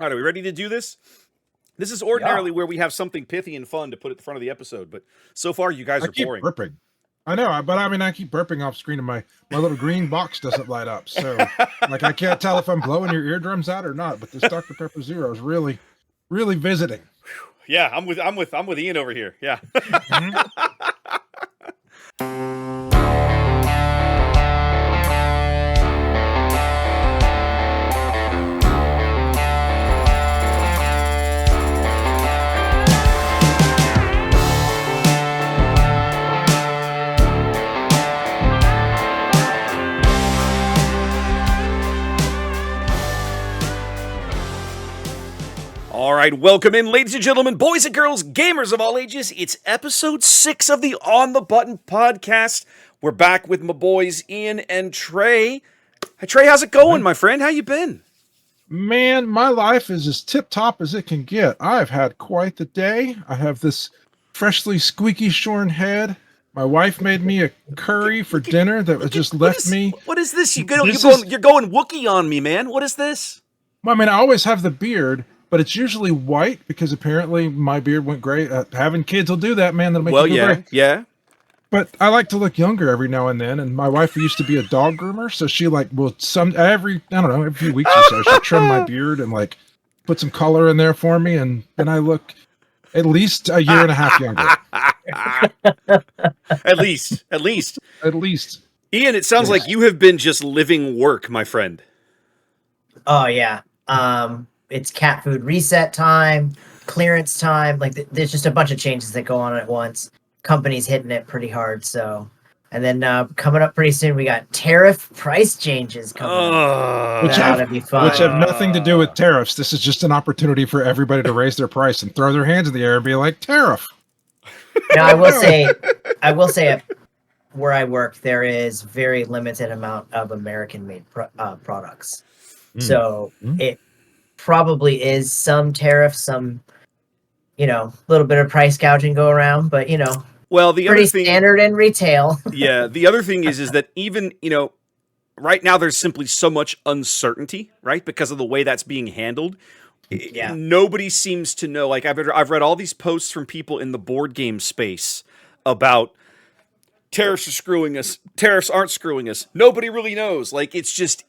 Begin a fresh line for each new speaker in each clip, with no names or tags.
All right, are we ready to do this? This is ordinarily where we have something pithy and fun to put at the front of the episode, but so far you guys
I
are
keep
boring.
burping. I know, but I mean, I keep burping off screen, and my little green box doesn't light up. So, like, I can't tell if I'm blowing your eardrums out or not. But this Dr. Pepper Zero is really, really visiting.
Yeah, I'm with Ian over here. Yeah. All right, welcome in, ladies and gentlemen, boys and girls, gamers of all ages. It's episode 6 of the On the Button podcast. We're back with my boys Ian and Trey. Hey, Trey, how's it going, my friend? How you been?
Man, my life is as tip-top as it can get. I've had quite the day. I have this freshly squeaky shorn head. My wife made me a curry for dinner that was just left me.
What is this? You're going Wookiee on me, man. What is this?
Well, I mean, I always have the beard, but it's usually white because apparently my beard went gray. Having kids will do that, man. That'll make you go gray.
Yeah.
But I like to look younger every now and then. And my wife used to be a dog groomer, so she will every few weeks or so she'll trim my beard and put some color in there for me, and then I look at least a year and a half younger.
At least. Ian, it sounds like you have been just living work, my friend.
Oh yeah. It's cat food reset time, clearance time. There's just a bunch of changes that go on at once. Company's hitting it pretty hard. So, and then coming up pretty soon, we got tariff price changes coming up.
Which have nothing to do with tariffs. This is just an opportunity for everybody to raise their price and throw their hands in the air and be like, tariff.
Now, I will say, where I work, there is very limited amount of American-made products. So it probably is some tariffs, some, little bit of price gouging go around, but
well, the
pretty
other thing,
standard in retail.
Yeah, the other thing is that even right now there's simply so much uncertainty, right, because of the way that's being handled.
Yeah,
nobody seems to know. Like I've read all these posts from people in the board game space about tariffs are screwing us. Tariffs aren't screwing us. Nobody really knows. It's just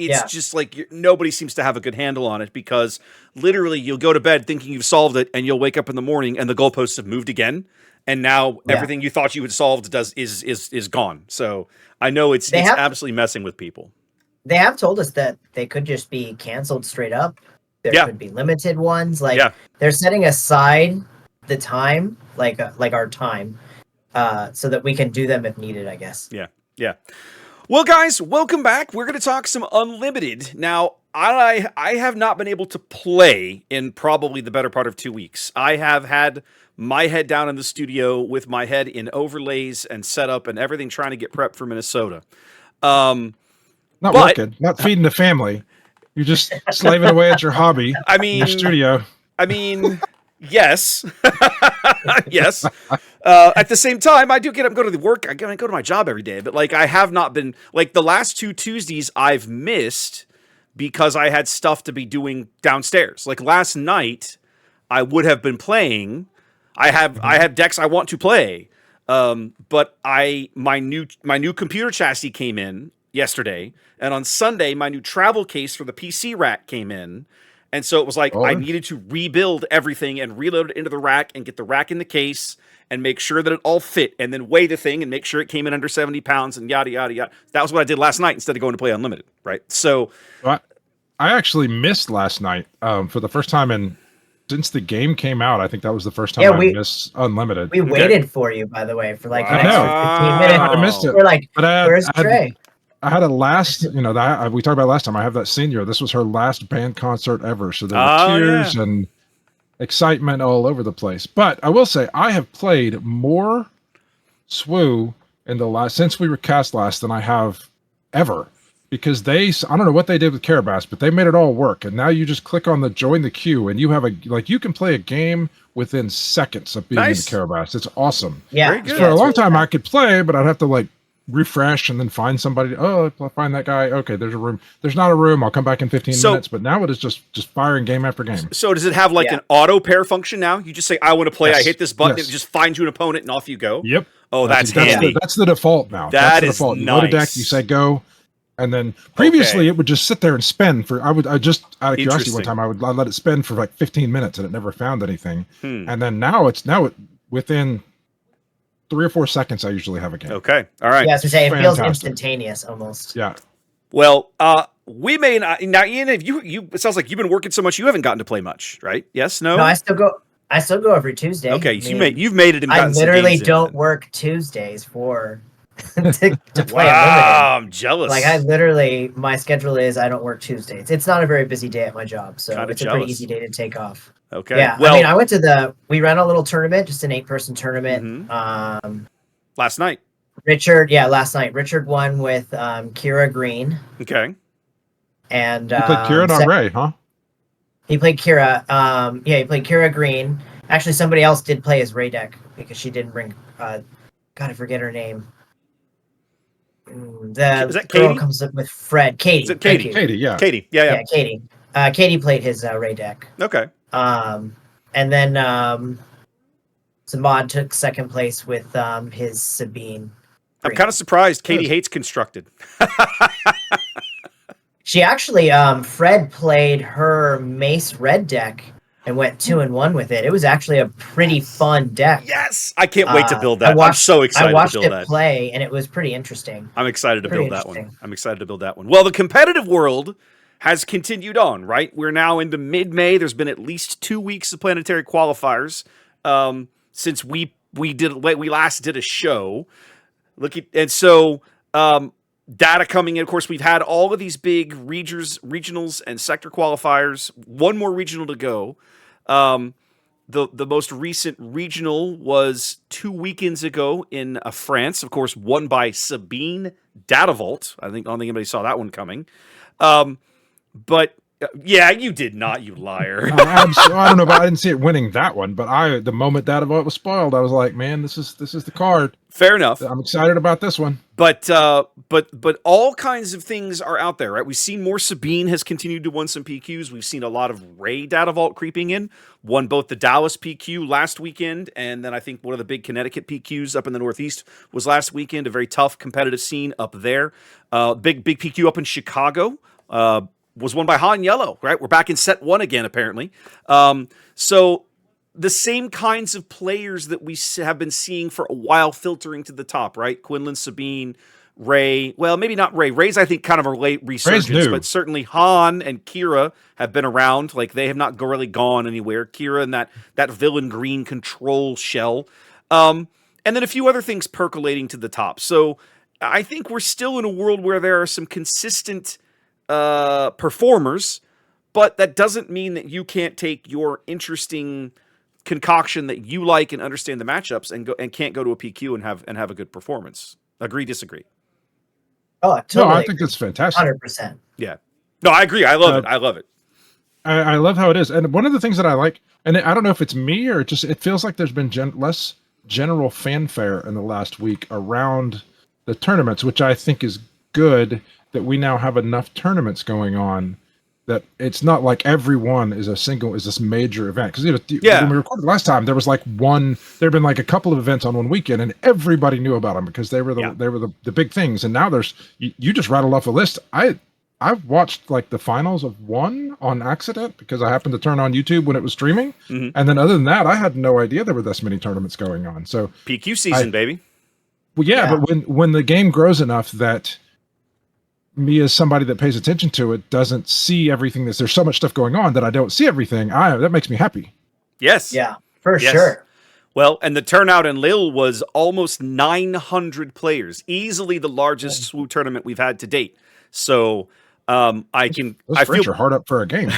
nobody seems to have a good handle on it, because literally you'll go to bed thinking you've solved it, and you'll wake up in the morning and the goalposts have moved again, and now everything you thought you had solved is gone. So I know it's absolutely messing with people.
They have told us that they could just be canceled straight up. There could be limited ones. They're setting aside the time, like our time. So that we can do them if needed, I guess.
Yeah. Well, guys, welcome back. We're going to talk some Unlimited. Now, I have not been able to play in probably the better part of 2 weeks. I have had my head down in the studio with my head in overlays and setup and everything, trying to get prepped for Minnesota.
Working, not feeding the family. You're just slaving away at your hobby. In your studio.
Yes. Yes. At the same time, I do get up and go to the work. I go to my job every day, but I have not been, the last 2 Tuesdays I've missed because I had stuff to be doing downstairs. Last night, I would have been playing. I have decks I want to play. But my new computer chassis came in yesterday, and on Sunday my new travel case for the PC rack came in. And so it was I needed to rebuild everything and reload it into the rack and get the rack in the case and make sure that it all fit, and then weigh the thing and make sure it came in under 70 pounds and yada, yada, yada. That was what I did last night instead of going to play Unlimited, right? So
I actually missed last night for the first time since the game came out. I think that was the first time I missed Unlimited.
We waited for you, by the way, for an extra 15 minutes.
I missed it.
We're where's Trey?
I had a last, we talked about last time. I have that senior. This was her last band concert ever. So there were tears and excitement all over the place. But I will say, I have played more SWU since we were cast last than I have ever. Because I don't know what they did with Carabas, but they made it all work. And now you just click on the join the queue, and you have you can play a game within seconds of being in the Carabas. It's awesome.
Yeah.
For a long time I could play, but I'd have to refresh and then find somebody. Oh, I'll find that guy. Okay, there's a room. There's not a room. I'll come back in 15 minutes. But now it is just firing game after game.
So does it have like an auto pair function now? You just say, I want to play.
Yes.
I hit this button.
Yes.
It just finds you an opponent and off you go.
Yep.
Oh, that's handy.
That's the default now.
That
that's the
is
default. You
nice.
load a deck, you say go. And then previously it would just sit there and spin for, I just out of curiosity one time, I'd let it spin for like 15 minutes and it never found anything. And then now within 3 or 4 seconds, I usually have a game.
Okay. All right.
Yeah, as we say, it feels instantaneous almost.
Yeah.
Well, we may not, now, Ian, if you, it sounds like you've been working so much, you haven't gotten to play much, right? Yes, no?
No, I still go every Tuesday.
Okay. So you've made it. And
I literally don't work Tuesdays to play.
Wow, I'm jealous.
Like my schedule is I don't work Tuesdays. It's not a very busy day at my job, so it's a pretty easy day to take off.
Okay.
Yeah.
Well,
I mean, we ran a little tournament, just an 8-person tournament.
Last night.
Last night. Richard won with Kira Green.
Okay.
And
he played Kira, not Ray, huh?
He played Kira. He played Kira Green. Actually, somebody else did play his Ray deck because she didn't bring. God, I forget her name.
Is that
girl
Katie?
Comes up with Fred. Katie.
Is it Katie?
Katie, yeah.
Katie, yeah.
Katie. Katie played his Ray deck.
Okay.
And then Samad took second place with his Sabine.
I'm kind of surprised Katie hates Constructed.
She actually, Fred played her Mace Red deck and went 2-1 with it. It was actually a pretty fun deck.
Yes, I can't wait to build that. I'm so excited to build that.
Play, and it was pretty interesting.
I'm excited to build that one. Well, the competitive world has continued on, right? We're now into mid-May. There's been at least 2 weeks of planetary qualifiers since we last did a show. Data coming in. Of course, we've had all of these big regionals and sector qualifiers. One more regional to go. The most recent regional was 2 weekends ago in France. Of course, won by Sabine Datavolt. I don't think anybody saw that one coming. But yeah, you did not, you liar.
I don't know, but I didn't see it winning that one. But the moment Datavolt was spoiled, I was like, man, this is the card.
Fair enough.
I'm excited about this one.
But all kinds of things are out there, right? We've seen more. Sabine has continued to win some PQs. We've seen a lot of Ray Datavolt creeping in. Won both the Dallas PQ last weekend, and then I think one of the big Connecticut PQs up in the Northeast was last weekend. A very tough competitive scene up there. Big PQ up in Chicago. Was won by Han Yellow, right? We're back in set 1 again, apparently. So the same kinds of players that we have been seeing for a while filtering to the top, right? Quinlan, Sabine, Ray. Well, maybe not Ray. Ray's, I think, kind of a late resurgence, but certainly Han and Kira have been around. Like, they have not really gone anywhere. Kira and that villain green control shell. And then a few other things percolating to the top. So I think we're still in a world where there are some consistent performers, but that doesn't mean that you can't take your interesting concoction that you like and understand the matchups and can't go to a PQ and have a good performance. Agree, disagree?
Oh, totally.
No, I think that's fantastic.
100%.
Yeah. No, I agree. I love it. I love it.
I love how it is. And one of the things that I like, and I don't know if it's me or it feels like there's been less general fanfare in the last week around the tournaments, which I think is good, that we now have enough tournaments going on that it's not like everyone is this major event. Because when we recorded last time, there was there'd been like a couple of events on one weekend, and everybody knew about them because they were the big things. And now you just rattled off a list. I've watched like the finals of one on accident because I happened to turn on YouTube when it was streaming, and then other than that, I had no idea there were this many tournaments going on. So
PQ season, baby.
Well, yeah, but when the game grows enough that me as somebody that pays attention to it doesn't see everything, there's so much stuff going on that I don't see everything, that makes me happy.
Yes.
Yeah, for sure.
Well, and the turnout in Lille was almost 900 players, easily the largest SWU tournament we've had to date. So those French are hard up for a game.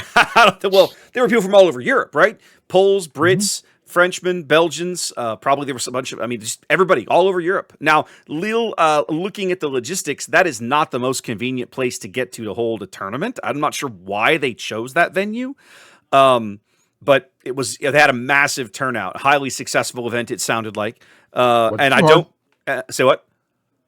Well, there were people from all over Europe, right? Poles, Brits, Frenchmen, Belgians, probably there was a bunch of, just everybody all over Europe. Now, Lille, looking at the logistics, that is not the most convenient place to get to hold a tournament. I'm not sure why they chose that venue. But they had a massive turnout, highly successful event, it sounded like. Say what?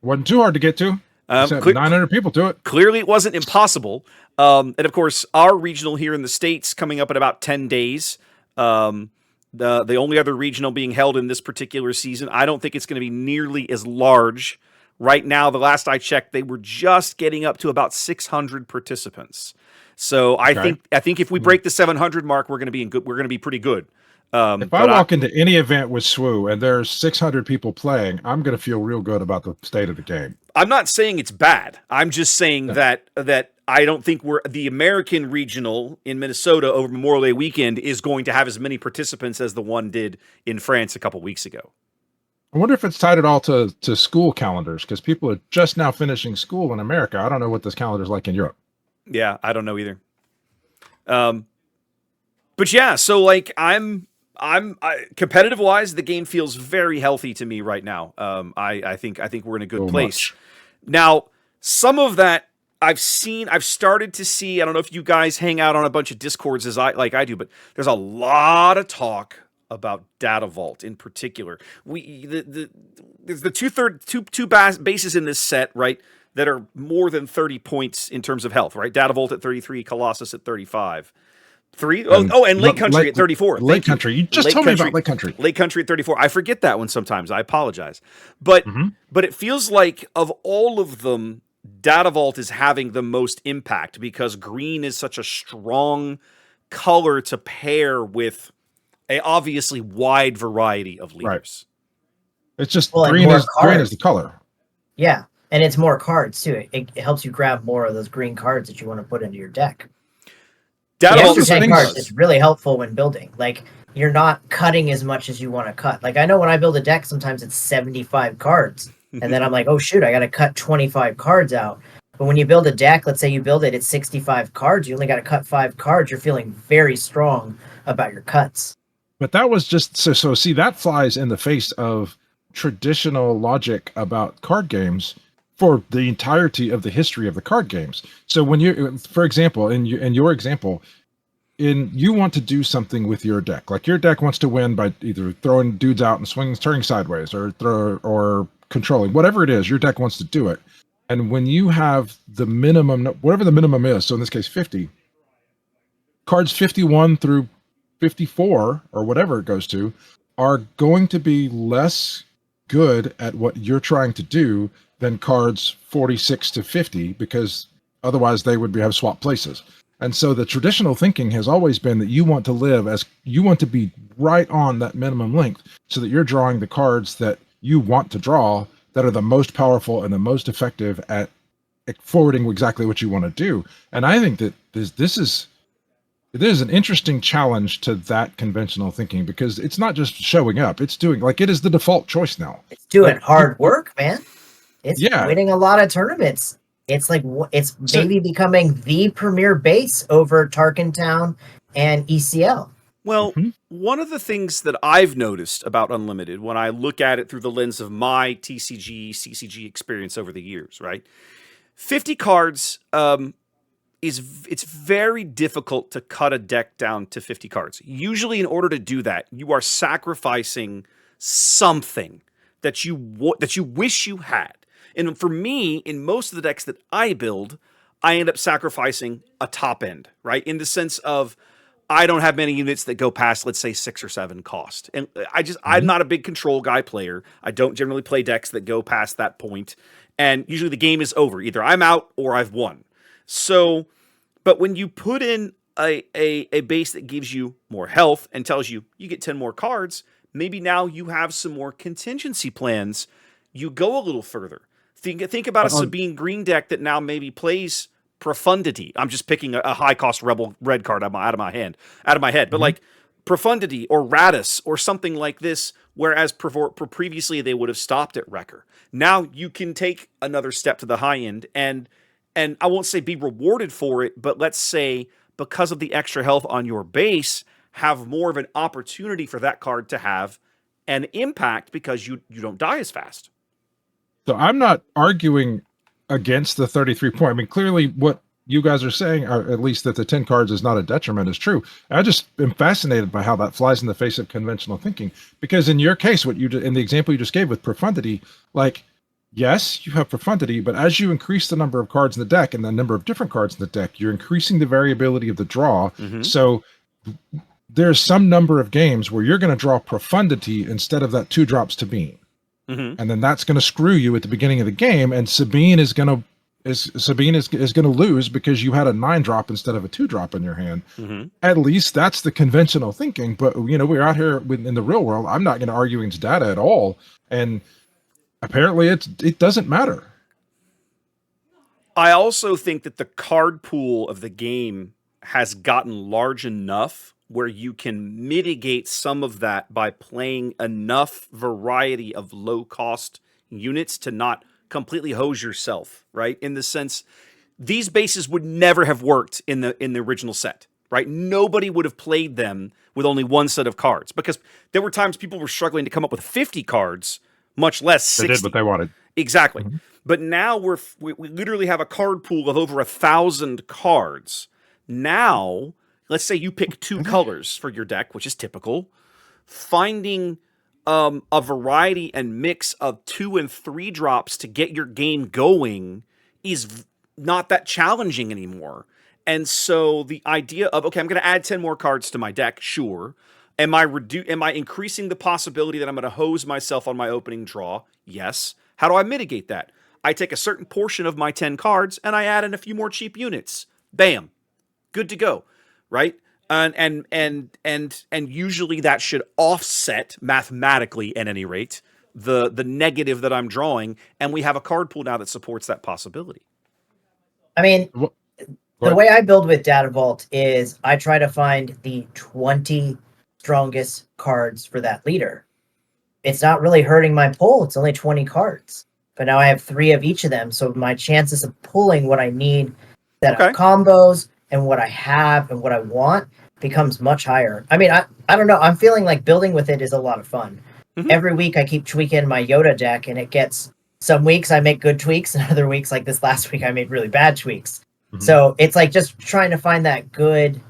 Wasn't too hard to get to. Except 900 people to it.
Clearly, it wasn't impossible. And of course, our regional here in the States coming up in about 10 days. The only other regional being held in this particular season. I don't think it's going to be nearly as large. Right now, the last I checked, they were just getting up to about 600 participants. So I think if we break the 700 mark, we're going to be we're going to be pretty good.
If I walk into any event with SWU and there's 600 people playing, I'm going to feel real good about the state of the game.
I'm not saying it's bad. I'm just saying that I don't think the American regional in Minnesota over Memorial Day weekend is going to have as many participants as the one did in France a couple weeks ago.
I wonder if it's tied at all to school calendars, because people are just now finishing school in America. I don't know what this calendar is like in Europe.
Yeah, I don't know either. But yeah, so like I'm competitive wise, the game feels very healthy to me right now. I think we're in a good place.
Much.
Now, some of that I've started to see. I don't know if you guys hang out on a bunch of Discords as I do, but there's a lot of talk about Data Vault in particular. There's the two bases in this set, right, that are more than 30 points in terms of health, right? Data Vault at 33, Colossus at 35. And Lake Country at 34.
Lake Country. You just told me about Lake Country.
Lake Country at 34. I forget that one sometimes. I apologize. But it feels like of all of them, Data Vault is having the most impact because green is such a strong color to pair with a obviously wide variety of leaders.
Right. It's just green is the color.
Yeah. And it's more cards too. It helps you grab more of those green cards that you want to put into your deck.
Data Vault
cards is really helpful when building. Like, you're not cutting as much as you want to cut. Like, I know when I build a deck, sometimes it's 75 cards. And then I'm like, oh, shoot, I got to cut 25 cards out. But when you build a deck, let's say you build it, it's 65 cards. You only got to cut 5 cards. You're feeling very strong about your cuts.
But that was just so see, that flies in the face of traditional logic about card games for the entirety of the history of the card games. So when you, for example, in your example, you want to do something with your deck, like your deck wants to win by either throwing dudes out and turning sideways, or controlling, whatever it is, your deck wants to do it. And when you have the minimum, whatever the minimum is, so in this case 50 cards, 51 through 54 or whatever it goes to, are going to be less good at what you're trying to do than cards 46 to 50, because otherwise they would have swapped places. And so the traditional thinking has always been that you want to be right on that minimum length so that you're drawing the cards that you want to draw that are the most powerful and the most effective at forwarding exactly what you want to do. And I think that there's an interesting challenge to that conventional thinking, because it's not just showing up, it's doing, like, it is the default choice now.
It's doing hard work, man. It's winning a lot of tournaments. It's like, it's maybe becoming the premier base over Tarkentown and ECL.
Well, one of the things that I've noticed about Unlimited when I look at it through the lens of my TCG, CCG experience over the years, right? 50 cards, it's very difficult to cut a deck down to 50 cards. Usually, in order to do that, you are sacrificing something that you wish you had. And for me, in most of the decks that I build, I end up sacrificing a top end, right? In the sense of, I don't have many units that go past, let's say, 6 or 7 cost. And I'm not a big control guy player. I don't generally play decks that go past that point. And usually the game is over. Either I'm out or I've won. So, but when you put in a base that gives you more health and tells you get 10 more cards, maybe now you have some more contingency plans. You go a little further. Think about a Sabine green deck that now maybe plays Profundity. I'm just picking a high cost rebel red card out of my head. But like Profundity or Radis or something like this, whereas previously they would have stopped at Wrecker. Now you can take another step to the high end and I won't say be rewarded for it, but let's say because of the extra health on your base, have more of an opportunity for that card to have an impact because you don't die as fast.
So I'm not arguing against the 33 point. I mean, clearly what you guys are saying, or at least that the 10 cards is not a detriment, is true. I just am fascinated by how that flies in the face of conventional thinking. Because in your case, in the example you just gave with Profundity, like, yes, you have profundity, but as you increase the number of cards in the deck and the number of different cards in the deck, you're increasing the variability of the draw. So there's some number of games where you're going to draw profundity instead of that 2 drops to beam. And then that's going to screw you at the beginning of the game, and Sabine is going to lose because you had a 9 drop instead of a 2 drop in your hand. At least that's the conventional thinking, but we're out here in the real world. I'm not going to argue against data at all, and apparently it doesn't matter.
I also think that the card pool of the game has gotten large enough where you can mitigate some of that by playing enough variety of low-cost units to not completely hose yourself, right? In the sense, these bases would never have worked in the original set, right? Nobody would have played them with only one set of cards because there were times people were struggling to come up with 50 cards, much less 60.
They did what they wanted.
Exactly. But now we literally have a card pool of over 1,000 cards. Now, let's say you pick 2 colors for your deck, which is typical. Finding a variety and mix of 2 and 3 drops to get your game going is not that challenging anymore. And so the idea of, okay, I'm going to add 10 more cards to my deck, sure. Am I increasing the possibility that I'm going to hose myself on my opening draw? Yes. How do I mitigate that? I take a certain portion of my 10 cards and I add in a few more cheap units. Bam. Good to go. Right? And usually that should offset mathematically at any rate the negative that I'm drawing, and we have a card pool now that supports that possibility.
I mean, the way I build with Data Vault is I try to find the 20 strongest cards for that leader. It's not really hurting my pull. It's only 20 cards. But now I have 3 of each of them, so my chances of pulling what I need, set up combos, and what I have and what I want becomes much higher. I mean, I don't know. I'm feeling like building with it is a lot of fun. Every week I keep tweaking my Yoda deck, and it gets... Some weeks I make good tweaks, and other weeks, like this last week, I made really bad tweaks. So it's like just trying to find that good...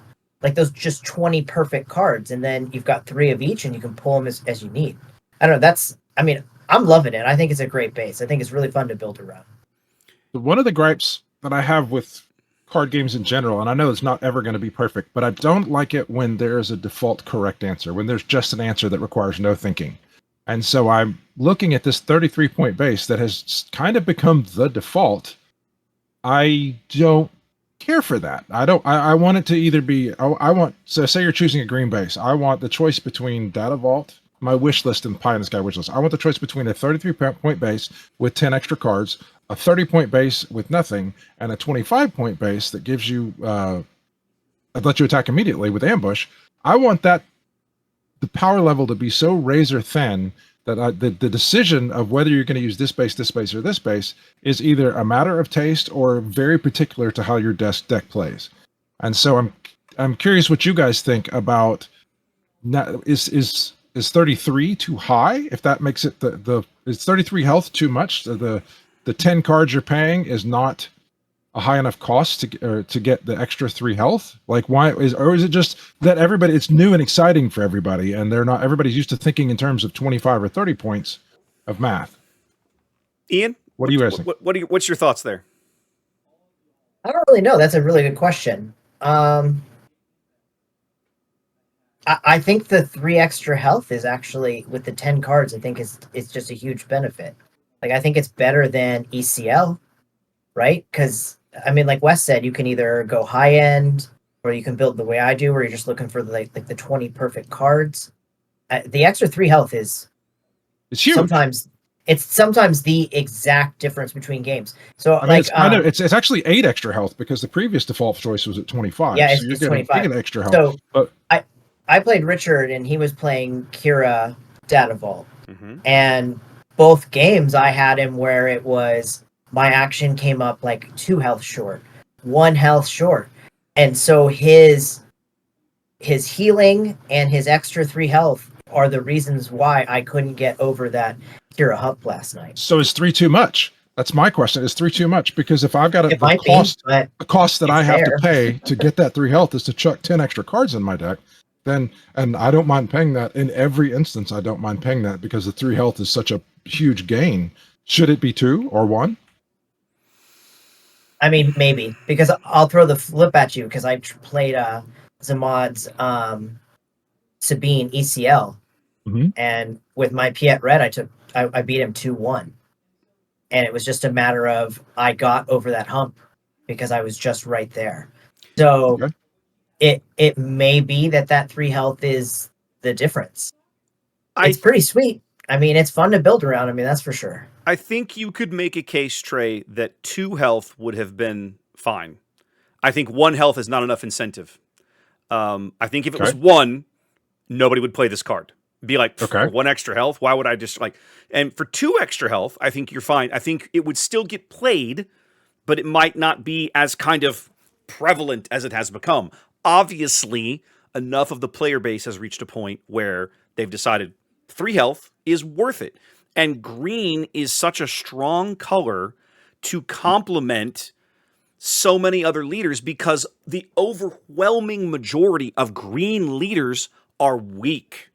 Like those just 20 perfect cards, and then you've got 3 of each, and you can pull them as you need. I don't know. I'm loving it. I think it's a great base. I think it's really fun to build around.
One of the gripes that I have with card games in general, and I know it's not ever going to be perfect, but I don't like it when there's a default correct answer, when there's just an answer that requires no thinking. And so I'm looking at this 33-point base that has kind of become the default. I don't care for that. I want it to either be, so say you're choosing a green base. I want the choice between Data Vault, my wish list and Pie in the Sky wish list. I want the choice between a 33-point base with 10 extra cards, a 30-point base with nothing, and a 25-point base that gives you, let you attack immediately with ambush. I want the power level to be so razor thin that the decision of whether you're going to use this base, or this base is either a matter of taste or very particular to how your deck plays. And so I'm curious what you guys think about. Is 33 too high? If that makes it is 33 health too much? The 10 cards you're paying is not a high enough cost to get the extra 3 health? Like, is it just that it's new and exciting for everybody, and everybody's used to thinking in terms of 25 or 30 points of math?
Ian,
what do you guys think?
What's your thoughts there?
I don't really know. That's a really good question. I think the 3 extra health is actually, with the 10 cards, I think it's just a huge benefit. Like, I think it's better than ECL, right? Because, I mean, like Wes said, you can either go high end, or you can build the way I do, where you're just looking for the 20 perfect cards. The extra 3 health it's huge. Sometimes the exact difference between games. So I mean,
it's actually 8 extra health, because the previous default choice was at 25.
Yeah,
it's
25.
You get extra health.
So
but
I played Richard, and he was playing Kira Data Vault. And both games I had him where it was my action came up like 2 health short, 1 health short. And so his healing and his extra 3 health are the reasons why I couldn't get over that Kira hump last night.
So is 3 too much? That's my question. Is 3 too much? Because if I've got the cost that I have to pay to get that 3 health is to chuck 10 extra cards in my deck, and I don't mind paying that in every instance. I don't mind paying that because the 3 health is such a huge gain. Should it be 2 or 1?
I mean, maybe, because I'll throw the flip at you because I played Zamad's Sabine ECL, and with my Piet Red, I beat him 2-1, and it was just a matter of I got over that hump because I was just right there. So it may be that 3 health is the difference. It's pretty sweet. I mean, it's fun to build around. I mean, that's for sure.
I think you could make a case, Trey, that 2 health would have been fine. I think 1 health is not enough incentive. I think if it was 1, nobody would play this card. Be like, for 1 extra health, why would I just like? And for 2 extra health, I think you're fine. I think it would still get played, but it might not be as kind of prevalent as it has become. Obviously, enough of the player base has reached a point where they've decided 3 health is worth it. And green is such a strong color to complement so many other leaders because the overwhelming majority of green leaders are weak,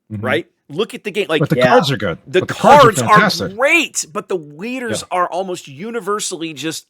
right? Look at the game. Like,
but the cards are good.
The cards are great, but the leaders are almost universally just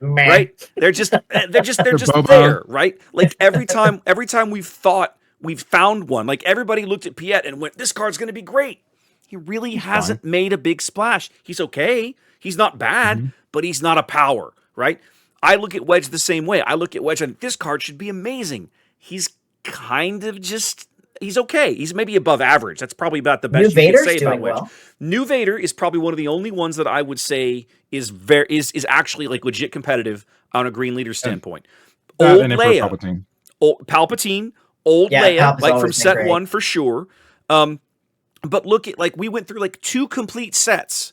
right? They're just there, right? Like every time we've thought we've found one, like everybody looked at Piet and went, "This card's going to be great." He really hasn't made a big splash. He's okay. He's not bad, but he's not a power, right? I look at Wedge the same way. I look at Wedge and this card should be amazing. He's kind of just, he's okay. He's maybe above average. That's probably about the best you can say about Wedge. New Vader is probably one of the only ones that I would say is actually like legit competitive on a green leader standpoint. Old Leia, Palpatine, old Leia, like from set 1 for sure. But look at, like, we went through like 2 complete sets,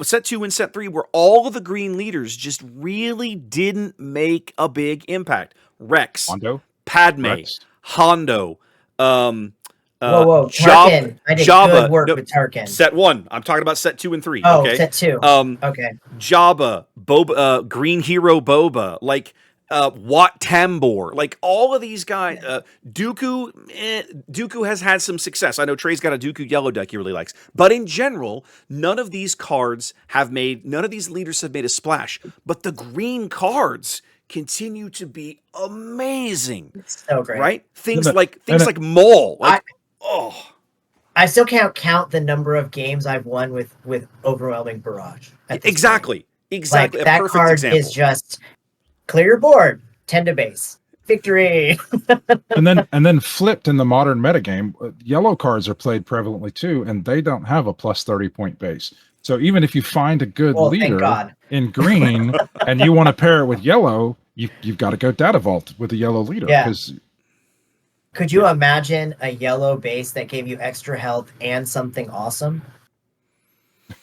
set 2 and set 3, where all of the green leaders just really didn't make a big impact. Rex,
Hondo,
Padme, Hondo,
Tarkin. I did good work with Tarkin.
Set 1. I'm talking about set 2 and 3.
Oh,
okay?
Set 2. Okay.
Jabba, Boba, Green Hero Boba, like Wat Tambor, like all of these guys. Dooku has had some success. I know Trey's got a Dooku yellow deck he really likes, but in general, none of these leaders have made a splash. But the green cards continue to be amazing.
It's so great,
right? Things like Maul. Like,
I still can't count the number of games I've won with overwhelming barrage.
Exactly.
Like, that card example. Is just clear your board, 10 to base, victory.
and then flipped in the modern metagame, yellow cards are played prevalently too, and they don't have a plus 30 point base. So even if you find a good leader in green and you want to pair it with yellow, you've got to go Data Vault with a yellow leader.
Yeah. Could you imagine a yellow base that gave you extra health and something awesome?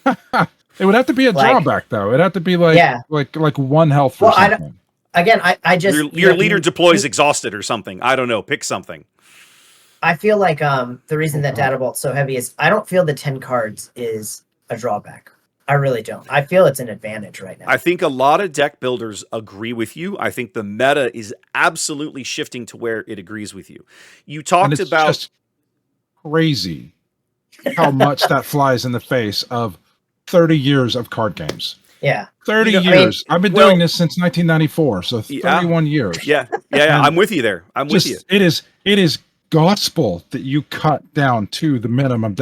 It would have to be a drawback, though. It'd have to be like 1 health for something.
I just
your leader deploys exhausted or something. I don't know. Pick something.
I feel like the reason that Data Vault's so heavy is I don't feel the 10 cards is a drawback. I really don't. I feel it's an advantage right now.
I think a lot of deck builders agree with you. I think the meta is absolutely shifting to where it agrees with you. You talked about
just crazy how much that flies in the face of 30 years of card games.
Yeah.
30 years. I've been doing this since 1994, so 31 years.
Yeah. I'm with you there. I'm with you.
It is gospel that you cut down to the minimum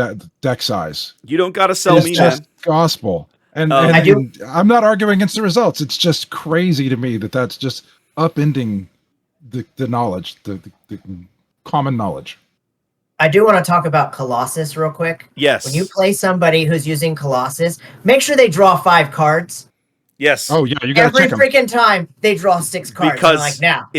deck size.
You don't got to sell me, man. Just
gospel. And I'm not arguing against the results. It's just crazy to me that's just upending the knowledge, the common knowledge.
I do want to talk about Colossus real quick.
Yes.
When you play somebody who's using Colossus, make sure they draw 5 cards.
Yes.
Oh yeah, you got to check
every freaking time they draw 6 cards.
Because
like now,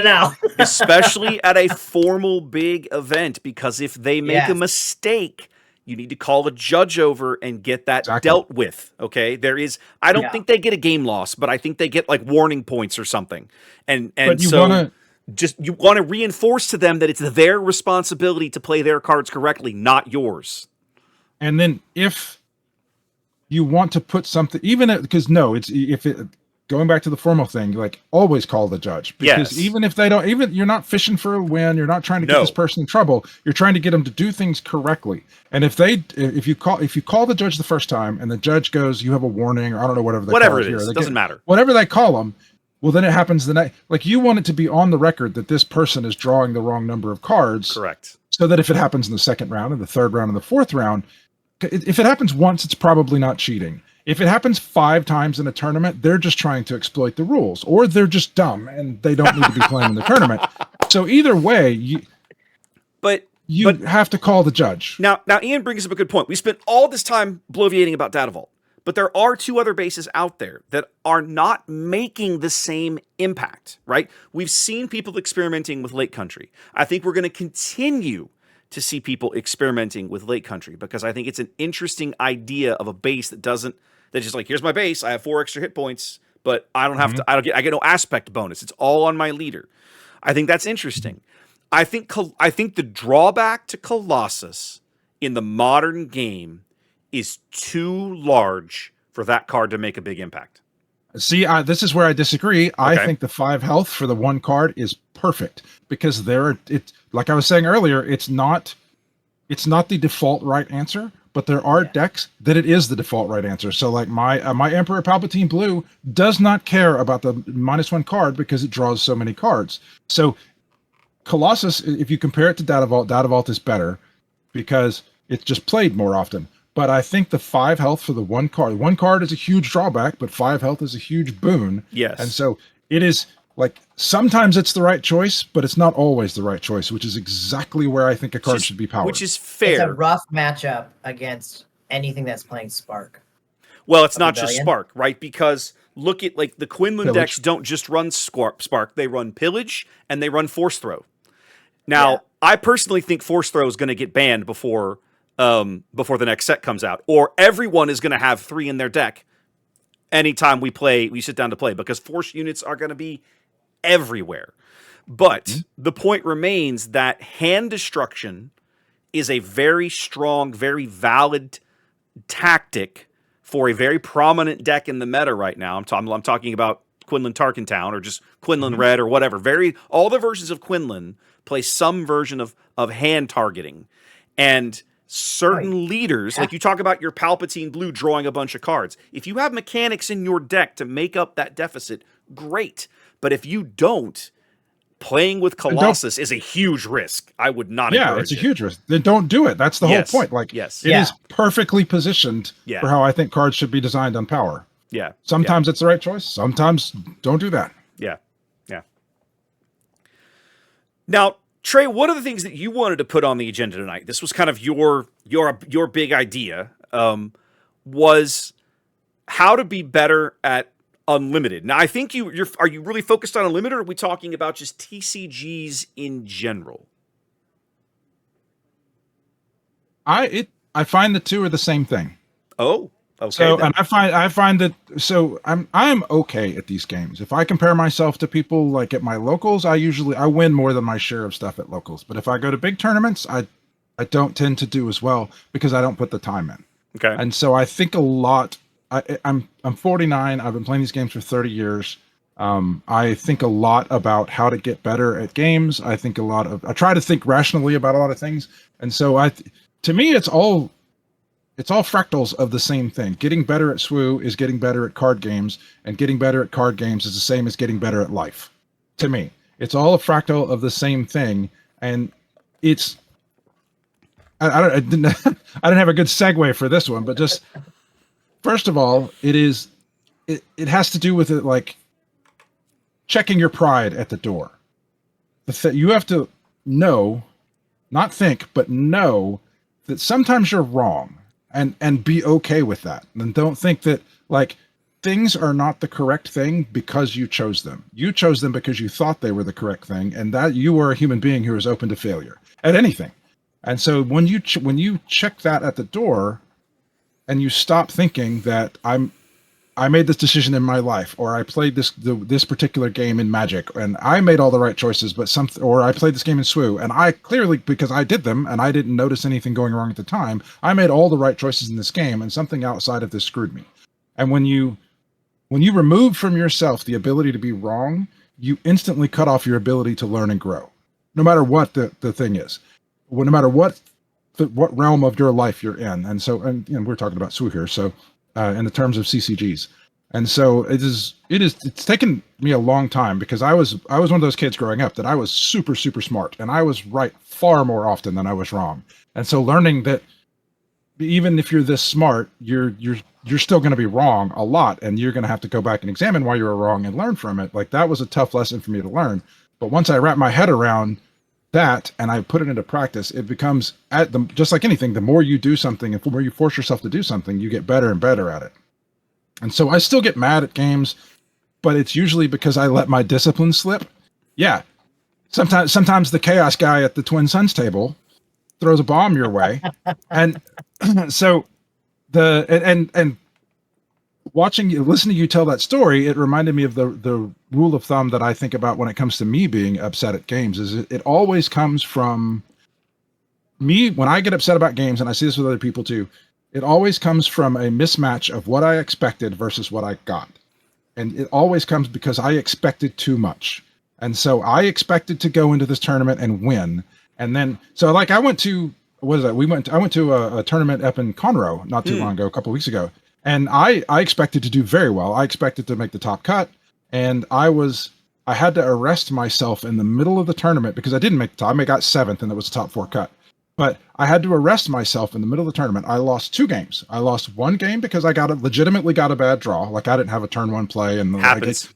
no. Especially at a formal big event, because if they make a mistake, you need to call a judge over and get that dealt with. Okay. I don't think they get a game loss, but I think they get like warning points or something. You want to reinforce to them that it's their responsibility to play their cards correctly, not yours.
And then if you want to put something, even because going back to the formal thing, like always call the judge, because
Yes.
even if they don't, even you're not fishing for a win, you're not trying to get this person in trouble. You're trying to get them to do things correctly. And if you call the judge the first time and the judge goes, you have a warning, or I don't know, whatever
it is, doesn't matter.
Whatever they call them, well, then it happens the next. Like, you want it to be on the record that this person is drawing the wrong number of cards.
Correct. So
that if it happens in the second round, and the third round, and the fourth round, if it happens once, it's probably not cheating. If it happens 5 times in a tournament, they're just trying to exploit the rules, or they're just dumb and they don't need to be playing in the tournament. So either way, you have to call the judge.
Now Ian brings up a good point. We spent all this time bloviating about Data Vault, but there are 2 other bases out there that are not making the same impact, right? We've seen people experimenting with Lake Country. I think we're going to continue to see people experimenting with Lake Country, because I think it's an interesting idea of a base that's just like, here's my base, I have 4 extra hit points, but I don't have to, I get no aspect bonus. It's all on my leader. I think that's interesting. I think the drawback to Colossus in the modern game is too large for that card to make a big impact.
See, this is where I disagree. Okay. I think the 5 health for the 1 card is perfect, because like I was saying earlier, it's not the default right answer, but there are decks that it is the default right answer. So like my Emperor Palpatine Blue does not care about the -1 card because it draws so many cards. So Colossus, if you compare it to Data Vault is better because it's just played more often. But I think the 5 health for the 1 card is a huge drawback, but 5 health is a huge boon.
Yes.
And so it is, like, sometimes it's the right choice, but it's not always the right choice, which is exactly where I think a card should be powered.
Which is fair.
It's a rough matchup against anything that's playing Spark.
Well, it's not just Spark, right? Because look at, like, the Quinlan decks don't just run Spark. They run Pillage and they run Force Throw. Now, I personally think Force Throw is going to get banned before the next set comes out, or everyone is going to have 3 in their deck anytime we sit down to play, because Force units are going to be everywhere. But the point remains that hand destruction is a very strong, very valid tactic for a very prominent deck in the meta right now. I'm talking about Quinlan Tarkentown, or just Quinlan Red, or whatever. All the versions of Quinlan play some version of hand targeting. And certain leaders, like you talk about your Palpatine Blue drawing a bunch of cards. If you have mechanics in your deck to make up that deficit, great. But if you don't, playing with Colossus is a huge risk. I would not encourage it.
Yeah, it's a huge risk. Then don't do it. That's the whole point. Like, it is perfectly positioned for how I think cards should be designed on power.
Yeah.
Sometimes it's the right choice. Sometimes don't do that.
Yeah. Yeah. Now, Trey, one of the things that you wanted to put on the agenda tonight, this was kind of your big idea, was how to be better at Unlimited. Now, I think are you really focused on Unlimited, or are we talking about just TCGs in general?
I find the 2 are the same thing.
Oh, okay.
So, and I find that, so I'm okay at these games. If I compare myself to people like at my locals, I win more than my share of stuff at locals. But if I go to big tournaments, I don't tend to do as well because I don't put the time in.
Okay.
And so I think a lot. I'm 49. I've been playing these games for 30 years. I think a lot about how to get better at games. I try to think rationally about a lot of things. And so to me, it's all fractals of the same thing. Getting better at SWU is getting better at card games, and getting better at card games is the same as getting better at life. To me, it's all a fractal of the same thing. And it's, I didn't have a good segue for this one, but just, first of all, it has to do with it, like checking your pride at the door. You have to know, not think, but know that sometimes you're wrong, and be okay with that. And don't think that, like, things are not the correct thing because you chose them. You chose them because you thought they were the correct thing, and that you were a human being who is open to failure at anything. And so when you check that at the door, and you stop thinking that I made this decision in my life, or I played this particular game in Magic, and I made all the right choices, or I played this game in SWU, and I clearly, because I did them, and I didn't notice anything going wrong at the time, I made all the right choices in this game, and something outside of this screwed me. And when you when you remove from yourself the ability to be wrong, you instantly cut off your ability to learn and grow, no matter what the thing is, no matter what realm of your life you're in. And so, and we're talking about SWU here, so in the terms of CCGs. And so it's taken me a long time, because I was one of those kids growing up that I was super, super smart, and I was right far more often than I was wrong. And so learning that even if you're this smart, you're still going to be wrong a lot, and you're going to have to go back and examine why you were wrong and learn from it. Like, that was a tough lesson for me to learn. But once I wrap my head around that and I put it into practice, it becomes just like anything, the more you do something and the more you force yourself to do something, you get better and better at it. And so I still get mad at games, but it's usually because I let my discipline slip. Yeah. Sometimes the chaos guy at the Twin Suns table throws a bomb your way. And so and listening to you tell that story, it reminded me of the rule of thumb that I think about when it comes to me being upset at games. Is it always comes from me when I get upset about games, and I see this with other people too. It always comes from a mismatch of what I expected versus what I got. And it always comes because I expected too much. And so I expected to go into this tournament and win. And then, so like I went to, I went to a tournament up in Conroe not too long ago, a couple of weeks ago. And I expected to do very well. I expected to make the top cut. And I had to arrest myself in the middle of the tournament because I didn't make the top. I got 7th, and it was a top 4 cut. But I had to arrest myself in the middle of the tournament. I lost 2 games. I lost 1 game because I legitimately got a bad draw. Like, I didn't have a turn 1 play, and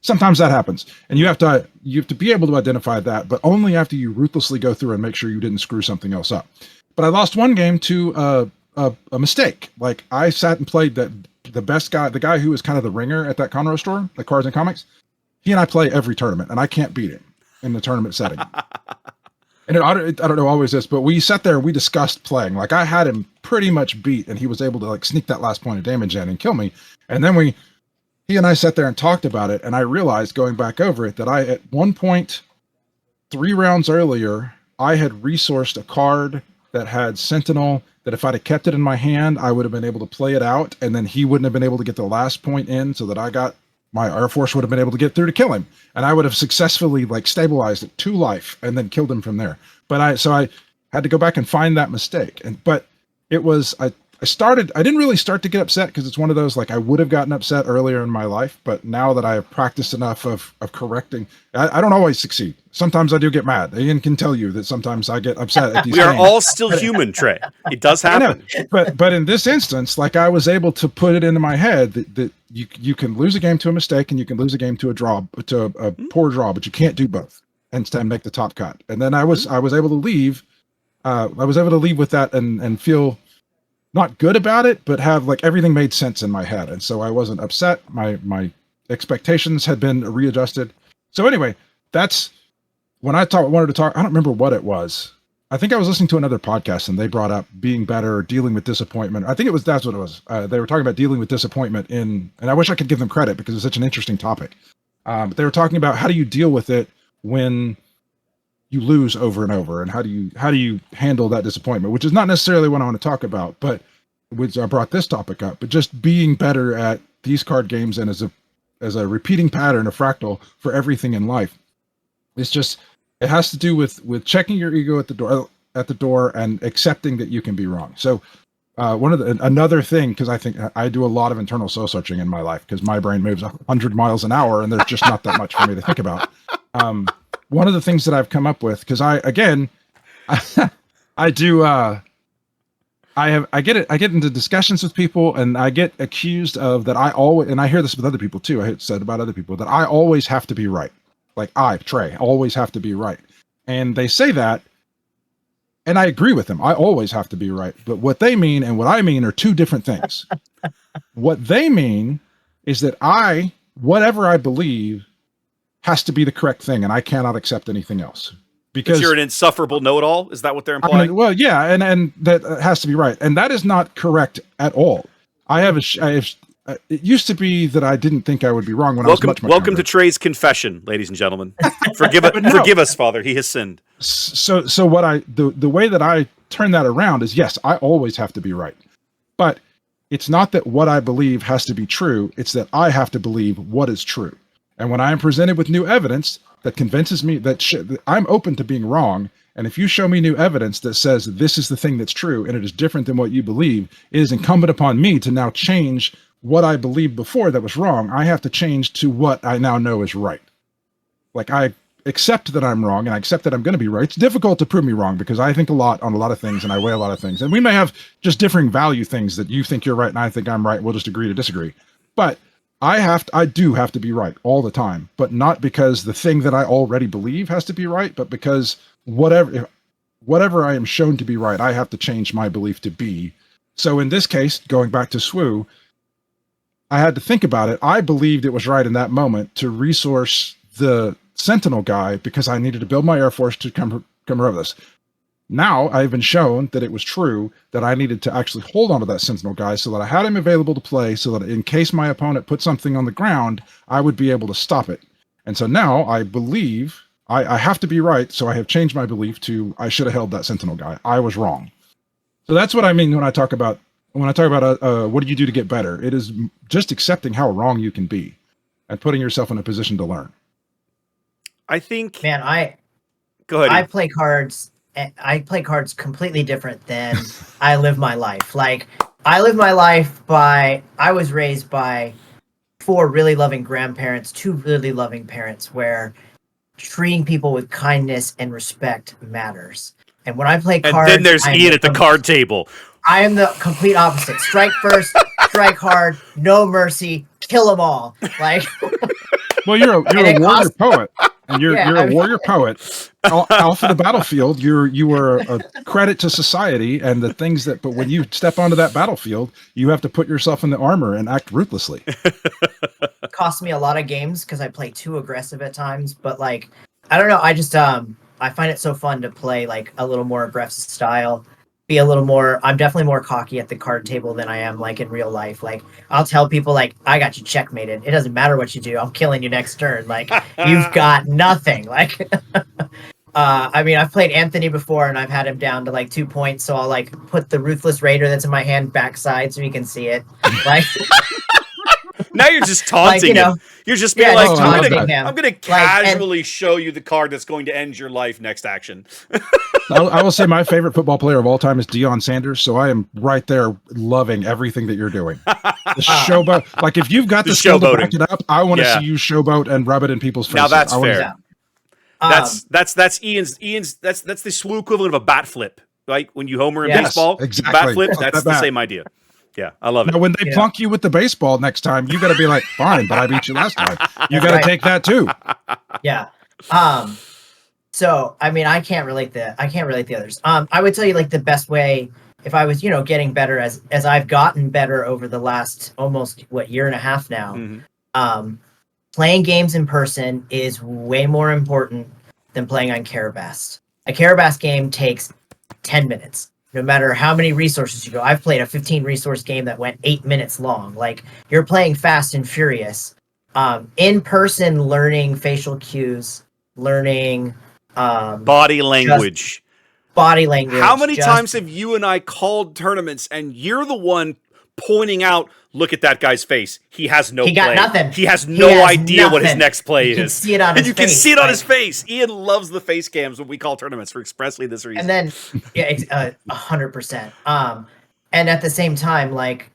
sometimes that happens. And you have to be able to identify that, but only after you ruthlessly go through and make sure you didn't screw something else up. But I lost 1 game to a mistake. Like, I sat and played the best guy, the guy who was kind of the ringer at that Conroe store, the Cards and Comics. He and I play every tournament, and I can't beat him in the tournament setting. And I don't know always this, but we sat there and we discussed playing. Like, I had him pretty much beat, and he was able to like sneak that last point of damage in and kill me. And then he and I sat there and talked about it, and I realized going back over it that at one point 3 rounds earlier, I had resourced a card that had Sentinel, that if I'd have kept it in my hand, I would have been able to play it out, and then he wouldn't have been able to get the last point in, so that my Air Force would have been able to get through to kill him. And I would have successfully like stabilized it 2 life and then killed him from there. But I had to go back and find that mistake. But it was, I didn't really start to get upset because it's one of those, like, I would have gotten upset earlier in my life, but now that I have practiced enough of correcting, I don't always succeed. Sometimes I do get mad. Ian can tell you that sometimes I get upset at these
We are
games.
all still human, Trey. It does happen.
But in this instance, like, I was able to put it into my head that you can lose a game to a mistake, and you can lose a game to a poor draw, but you can't do both and make the top cut. And then I was able to leave. I was able to leave with that and feel not good about it, but have like everything made sense in my head. And so I wasn't upset. My expectations had been readjusted. So anyway, that's when I wanted to talk. I don't remember what it was. I think I was listening to another podcast, and they brought up being better, dealing with disappointment. I think that's what it was. They were talking about dealing with disappointment and I wish I could give them credit because it's such an interesting topic. But they were talking about how do you deal with it when you lose over and over, and how do you handle that disappointment, which is not necessarily what I want to talk about, but which I brought this topic up, but just being better at these card games and as a repeating pattern, a fractal for everything in life. It's just, it has to do with checking your ego at the door and accepting that you can be wrong. So another thing, because I think I do a lot of internal soul searching in my life because my brain moves 100 miles an hour and there's just not that much for me to think about. One of the things that I've come up with, because I get into discussions with people, and I get accused of that. And I hear this with other people too. I said about other people that I always have to be right. Like, Trey, always have to be right. And they say that, and I agree with them. I always have to be right. But what they mean and what I mean are 2 different things. What they mean is that whatever I believe has to be the correct thing, and I cannot accept anything else. Because
you're an insufferable know-it-all? Is that what they're implying?
Well, yeah, and that has to be right. And that is not correct at all. It used to be that I didn't think I would be wrong when I was much more
Welcome
younger.
to Trey's confession, ladies and gentlemen. Forgive us, Father. He has sinned.
So what the way that I turn that around is, yes, I always have to be right. But it's not that what I believe has to be true, it's that I have to believe what is true. And when I am presented with new evidence that convinces me that I'm open to being wrong, and if you show me new evidence that says this is the thing that's true and it is different than what you believe, it is incumbent upon me to now change what I believed before that was wrong. I have to change to what I now know is right. Like, I accept that I'm wrong and I accept that I'm going to be right. It's difficult to prove me wrong because I think a lot on a lot of things and I weigh a lot of things. And we may have just differing value things that you think you're right and I think I'm right. We'll just agree to disagree. But I do have to be right all the time, but not because the thing that I already believe has to be right, but because whatever I am shown to be right, I have to change my belief to be. So in this case, going back to SWU, I had to think about it. I believed it was right in that moment to resource the Sentinel guy because I needed to build my Air Force to come over this. Now I've been shown that it was true that I needed to actually hold on to that Sentinel guy so that I had him available to play so that in case my opponent put something on the ground, I would be able to stop it. And so now I believe I have to be right. So I have changed my belief to I should have held that Sentinel guy. I was wrong. So that's what I mean when I talk about what do you do to get better? It is just accepting how wrong you can be and putting yourself in a position to learn.
I think,
Man,
go ahead.
I play cards completely different than I live my life. Like, I live my life I was raised by 4 really loving grandparents, 2 really loving parents, where treating people with kindness and respect matters. And when I play cards,
and then there's Ian at the card table.
I am the complete opposite. Strike first, strike hard, no mercy, kill them all. Like,
well, you're a warrior poet, and you're a warrior poet. Off of the battlefield, you were a credit to society and the things that. But when you step onto that battlefield, you have to put yourself in the armor and act ruthlessly.
It cost me a lot of games because I play too aggressive at times. But like, I don't know. I just I find it so fun to play like a little more aggressive style. Be a little more. I'm definitely more cocky at the card table than I am like in real life. Like, I'll tell people like, I got you checkmated. It doesn't matter what you do. I'm killing you next turn. Like, you've got nothing. Like, I mean, I've played Anthony before and I've had him down to like 2 points. So I'll like put the Ruthless Raider that's in my hand backside so you can see it. Like,
now you're just taunting
like,
him. You're just being like, I'm going to casually
like,
show you the card that's going to end your life next action.
I will say my favorite football player of all time is Deion Sanders, so I am right there loving everything that you're doing. The showboat, like if you've got the skill to back it up, I want to see you showboat and rub it in people's faces.
Now that's fair. That's Ian's. That's the SWU equivalent of a bat flip, right? When you homer in baseball,
exactly.
Bat flip. That's the same idea. Yeah, I love it.
Now, when they plunk you with the baseball next time, you got to be like, fine, but I beat you last time. You got to take that too.
Yeah. So, I mean, I can't relate the others. I would tell you like the best way if I was, getting better as I've gotten better over the last almost year and a half now. Mm-hmm. Playing games in person is way more important than playing on Carabast. A Carabast game takes 10 minutes. No matter how many resources you go. I've played a 15 resource game that went 8 minutes long. Like, you're playing fast and furious. In person, learning facial cues, learning
body language. How many times have you and I called tournaments and you're the one pointing out, look at that guy's face. He has no play.
Got nothing.
He has no idea what his next play is.
You can see it on his face.
You can see it on his face. Ian loves the face cams when we call tournaments for expressly this reason.
And then, 100%. And at the same time, like,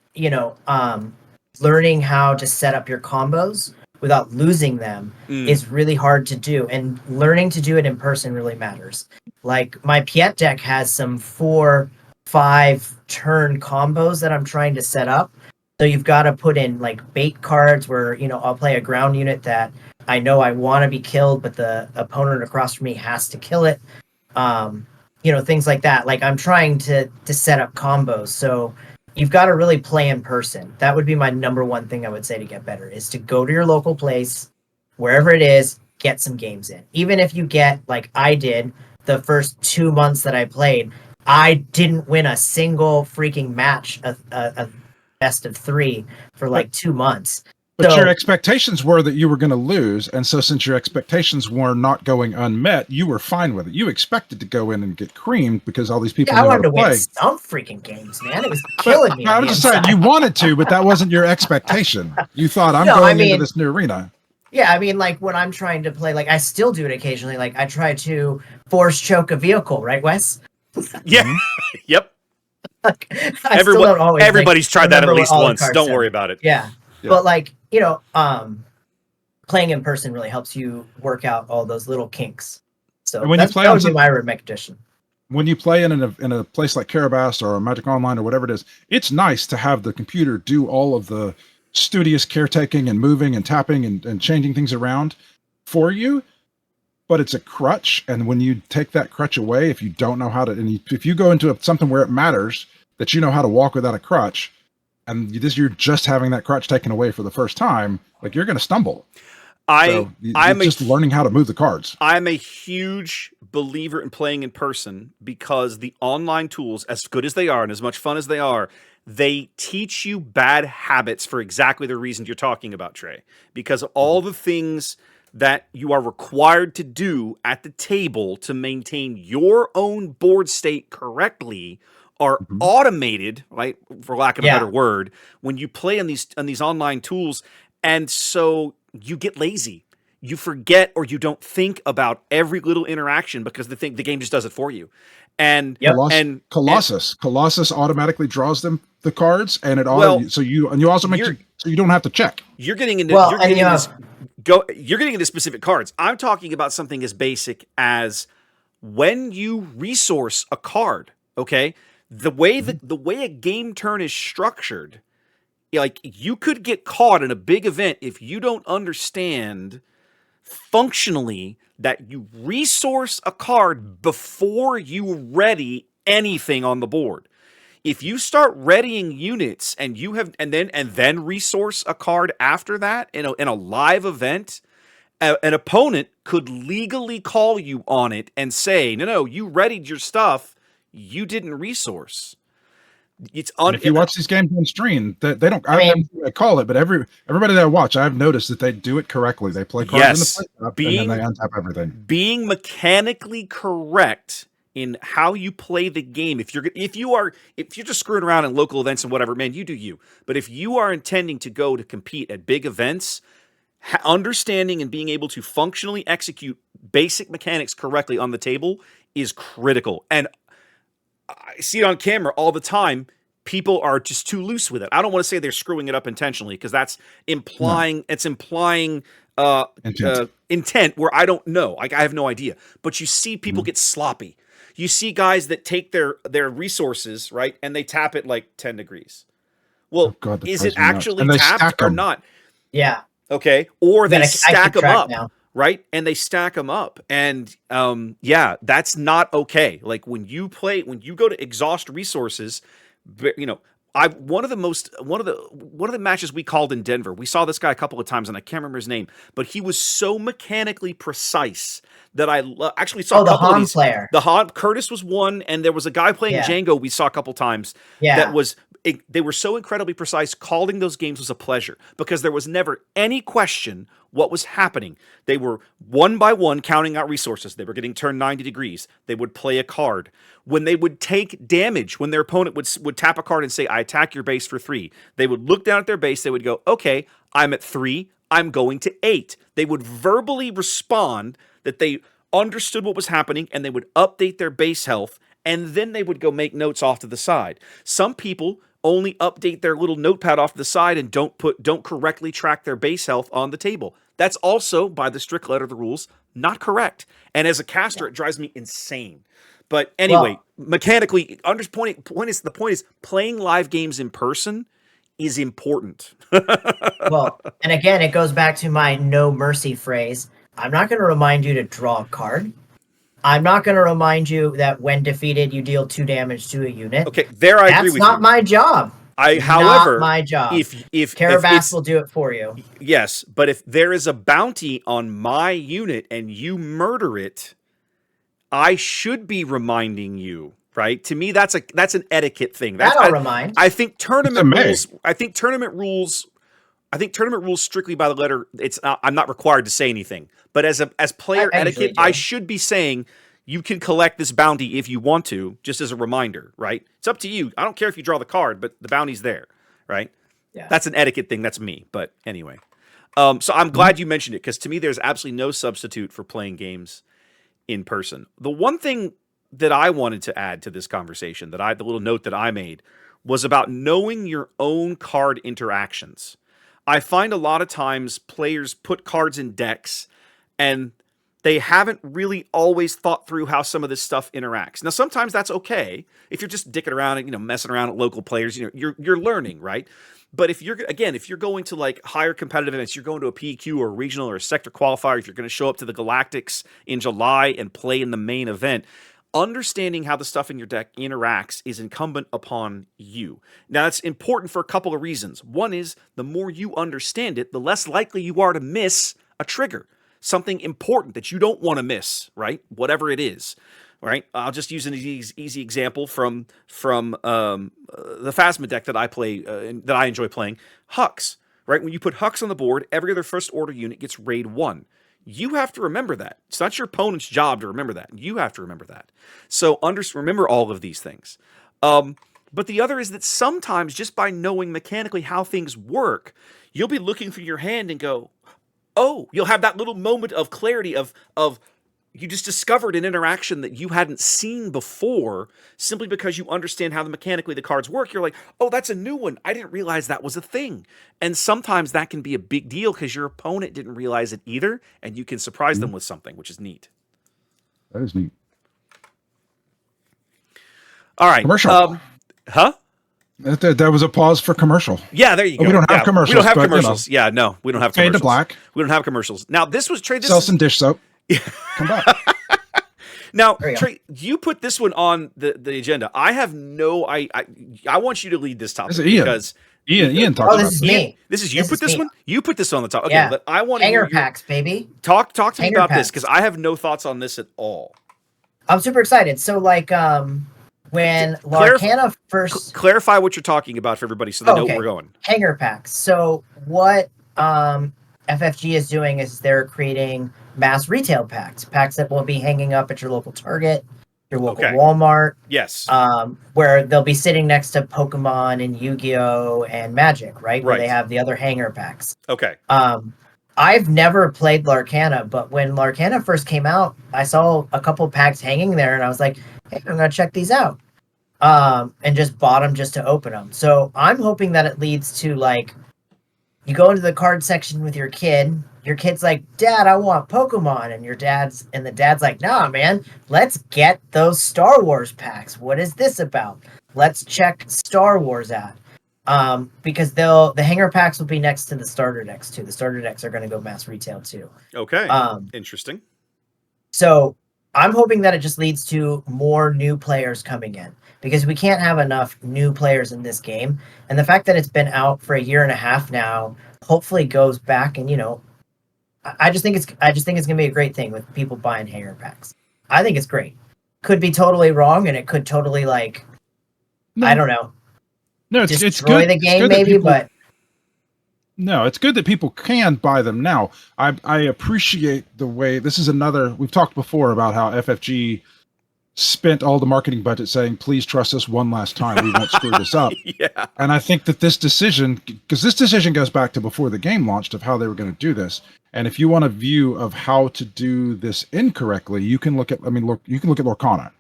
learning how to set up your combos without losing them is really hard to do. And learning to do it in person really matters. Like, my Piet deck has some 4-5 turn combos that I'm trying to set up. So you've got to put in like bait cards where, I'll play a ground unit that I know I want to be killed, but the opponent across from me has to kill it. Things like that. Like, I'm trying to set up combos. So you've got to really play in person. That would be my number one thing I would say to get better is to go to your local place, wherever it is, get some games in. Even if you get, like I did, the first 2 months that I played, I didn't win a single freaking match, a best of 3 for like 2 months.
But your expectations were that you were going to lose, and so since your expectations were not going unmet, you were fine with it. You expected to go in and get creamed because all these people.
Yeah, I wanted to
play.
win some freaking games, man. It was killing me.
I'm just saying you wanted to, but that wasn't your expectation. You thought I'm going into this new arena.
Yeah, I mean, like when I'm trying to play, like I still do it occasionally. Like I try to force choke a vehicle, right, Wes?
Yeah. Yep.
Like,
everybody's tried that at least once. Don't worry about it.
Yeah. But like, playing in person really helps you work out all those little kinks. So
when you play
that would be my recommendation.
When you play in a place like Carabas or Magic Online or whatever it is, it's nice to have the computer do all of the studious caretaking and moving and tapping and changing things around for you. But it's a crutch, and when you take that crutch away, if you don't know how to, and if you go into something where it matters that you know how to walk without a crutch, and you're just having that crutch taken away for the first time, like you're going to stumble. I'm just learning how to move the cards.
I'm a huge believer in playing in person because the online tools, as good as they are and as much fun as they are, they teach you bad habits for exactly the reasons you're talking about, Trey. Because all the things that you are required to do at the table to maintain your own board state correctly are automated, right, for lack of a better word, when you play on these online tools. And so you get lazy. You forget or you don't think about every little interaction because the game just does it for you. And Colossus
automatically draws them the cards, and so you also make sure so you don't have to check.
You're getting into you're getting into specific cards. I'm talking about something as basic as when you resource a card. Okay, the way a game turn is structured, like you could get caught in a big event if you don't understand functionally that you resource a card before you ready anything on the board. If you start readying units and you have and then resource a card after that in a live event, an opponent could legally call you on it and say, no, you readied your stuff, you didn't resource.
If you watch these games on stream, they don't. I call it, but everybody that I watch, I've noticed that they do it correctly. They play cards in the play and then they untap everything.
Being mechanically correct in how you play the game. If you're just screwing around in local events and whatever, man, you do you. But if you are intending to go to compete at big events, understanding and being able to functionally execute basic mechanics correctly on the table is critical. And I see it on camera all the time. People are just too loose with it. I don't want to say they're screwing it up intentionally because that's implying intent where I don't know. Like I have no idea. But you see people get sloppy. You see guys that take their resources, right, and they tap it like 10 degrees. Well, is it actually tapped or not?
Yeah.
Okay. Or they stack them up. Now. Right? And they stack them up. And that's not okay. Like when you go to exhaust resources, one of the matches we called in Denver, we saw this guy a couple of times and I can't remember his name, but he was so mechanically precise that I actually saw a couple of these.
Player.
The Han Curtis was one, and there was a guy playing Django we saw a couple times that was they were so incredibly precise. Calling those games was a pleasure because there was never any question what was happening. They were one by one counting out resources. They were getting turned 90 degrees. They would play a card. When they would take damage, when their opponent would tap a card and say, I attack your base for 3, they would look down at their base. They would go, okay, I'm at 3. I'm going to 8. They would verbally respond that they understood what was happening and they would update their base health. And then they would go make notes off to the side. Some people only update their little notepad off to the side and don't correctly track their base health on the table. That's also, by the strict letter of the rules, not correct. And as a caster, it drives me insane. But anyway, mechanically, the point is playing live games in person is important.
Well, and again, it goes back to my no mercy phrase. I'm not going to remind you to draw a card. I'm not going to remind you that when defeated, you deal 2 damage to a unit.
Okay, there I agree with you.
That's not my job.
However,
not my job.
If
Carabas will do it for you.
Yes, but if there is a bounty on my unit and you murder it, I should be reminding you, right? To me, that's an etiquette thing.
I'll remind.
I think tournament rules I think tournament rules strictly by the letter. I'm not required to say anything, but as player
I usually
etiquette,
do.
I should be saying you can collect this bounty if you want to, just as a reminder, right? It's up to you. I don't care if you draw the card, but the bounty's there, right?
Yeah.
That's an etiquette thing. That's me. But anyway, so I'm glad you mentioned it because to me, there's absolutely no substitute for playing games in person. The one thing that I wanted to add to this conversation, the little note that I made, was about knowing your own card interactions. I find a lot of times players put cards in decks and they haven't really always thought through how some of this stuff interacts. Now, sometimes that's okay if you're just dicking around and messing around at local players. You're learning, right? But if you're going to like higher competitive events, you're going to a PQ or a regional or a sector qualifier. If you're going to show up to the Galactics in July and play in the main event, understanding how the stuff in your deck interacts is incumbent upon you. Now, it's important for a couple of reasons. One is the more you understand it, the less likely you are to miss a trigger, something important that you don't want to miss, right? Whatever it is, right? I'll just use an easy example from the Phasma deck that I play, that I enjoy playing, Hux, right? When you put Hux on the board, every other first order unit gets raid 1. You have to remember that. It's not your opponent's job to remember that. You have to remember that. So remember all of these things. But the other is that sometimes just by knowing mechanically how things work, you'll be looking through your hand and go, oh, you'll have that little moment of clarity of you just discovered an interaction that you hadn't seen before simply because you understand how mechanically the cards work. You're like, oh, that's a new one. I didn't realize that was a thing. And sometimes that can be a big deal because your opponent didn't realize it either, and you can surprise them with something, which is neat.
That is neat.
All right.
Commercial.
Huh?
That was a pause for commercial.
Yeah, there you go.
We don't have commercials.
We don't have
but,
commercials. Yeah, no, we don't have commercials.
Fade to black.
We don't have commercials. Now, this was Trey.
Sell some dish soap. Come back.
Now, Trey, you put this one on the agenda. I have no. I want you to lead this topic because
Ian talked about
this is me.
This is you. Put this one. You put this on the top. Okay,
Yeah.
but I want
Hanger packs, baby.
Talk to me
Hanger
about this
packs.
because I have no thoughts on this at all.
I'm super excited. So, like, when Larcana first
clarify what you're talking about for everybody so they know where we're going.
Hanger packs. So, what FFG is doing is they're creating mass retail packs that will be hanging up at your local Target, your local Walmart.
Yes.
Where they'll be sitting next to Pokemon and Yu-Gi-Oh and Magic, right? Where they have the other hanger packs.
Okay.
I've never played Larcana, but when Larcana first came out, I saw a couple packs hanging there, and I was like, hey, I'm gonna check these out. And just bought them just to open them. So I'm hoping that it leads to, like, you go into the card section with your kid. Your kid's like, Dad, I want Pokemon. And the dad's like, nah, man, let's get those Star Wars packs. What is this about? Let's check Star Wars out. Because the hanger packs will be next to the starter decks too. The starter decks are going to go mass retail too.
Okay. Interesting.
So I'm hoping that it just leads to more new players coming in, because we can't have enough new players in this game. And the fact that it's been out for a year and a half now, hopefully goes back. And, I just think it's going to be a great thing with people buying hanger packs. I think it's great. Could be totally wrong, and it could totally, like, I don't know.
No,
destroy
it's good.
The game, maybe, but
no, it's good that people can buy them now. I appreciate the way this is another. We've talked before about how FFG spent all the marketing budget saying, "Please trust us one last time. We won't screw this up."
Yeah.
And I think that this decision, because this decision goes back to before the game launched of how they were going to do this. And if you want a view of how to do this incorrectly, you can look at. You can look at Lorcana,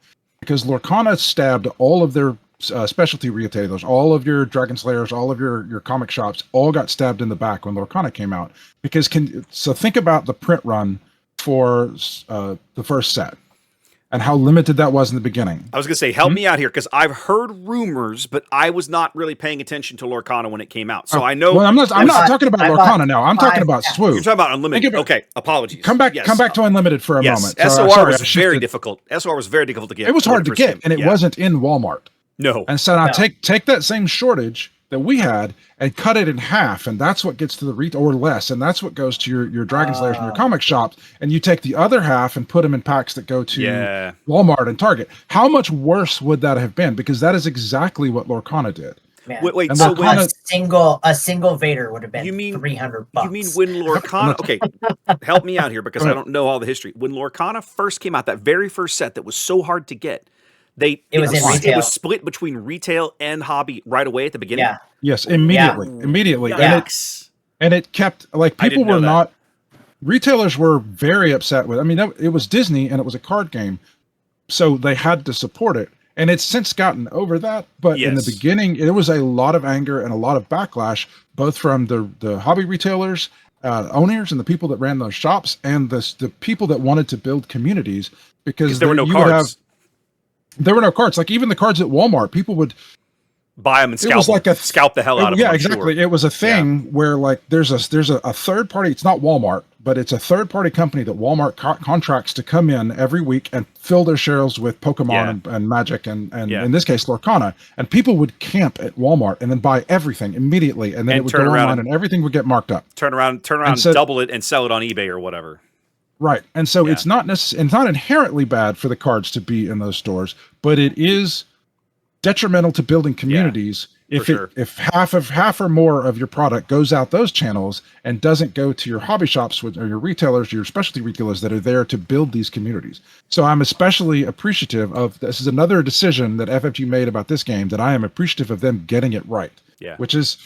because Lorcana stabbed all of their specialty retailers, all of your Dragon Slayers, all of your comic shops, all got stabbed in the back when Lorcana came out. Because so think about the print run for the first set and how limited that was in the beginning.
I was going to say, help me out here, because I've heard rumors, but I was not really paying attention to Lorcana when it came out. So I know.
Well, I'm not talking about Lorcana now. I'm talking about Swoop.
You're talking about Unlimited. Okay, apologies.
Come back to Unlimited for a moment.
SOR was very difficult. SOR was very difficult to get.
It was hard to get, and it wasn't in Walmart.
No.
And so now take that same shortage that we had and cut it in half, and that's what gets to the retail, or less, and that's what goes to your Dragon Slayers and your comic shops, and you take the other half and put them in packs that go to Walmart and Target. How much worse would that have been? Because that is exactly what Lorcana did.
Man.
Wait,
And
so when
A single Vader would have been
you mean
$300.
you mean when Lorcana? Okay, help me out here because
Go
I
ahead.
don't know all the history. When Lorcana first came out, that very first set that was so hard to get, it
was in
it
retail.
was split between retail and hobby right away at the beginning.
Yeah.
Yes, immediately,
Ooh,
immediately,
yikes.
and it kept like
I
people
didn't know
were
that.
not. Retailers were very upset with. I mean, it was Disney and it was a card game, so they had to support it. And it's since gotten over that, but in the
Yes.
beginning, it was a lot of anger and a lot of backlash, both from the hobby retailers, owners, and the people that ran those shops, and the people that wanted to build communities because
there were no
you would
cards.
there were no cards. Like even the cards at Walmart, people would
Buy them and
it was like
scalp the hell out of them.
yeah,
I'm
exactly.
sure.
It was a thing where like there's a third party. It's not Walmart, but it's a third party company that Walmart contracts to come in every week and fill their shelves with Pokemon and Magic and in this case Lorcana. And people would camp at Walmart and then buy everything immediately, and then it would go online and everything would get marked up.
Turn around, double it, and sell it on eBay or whatever.
Right, and so it's not necessarily, it's not inherently bad for the cards to be in those stores, but it is detrimental to building communities if half or more of your product goes out those channels and doesn't go to your hobby shops or your retailers, your specialty retailers that are there to build these communities. So I'm especially appreciative of this. Is another decision that FFG made about this game that I am appreciative of them getting it right.
Yeah,
which is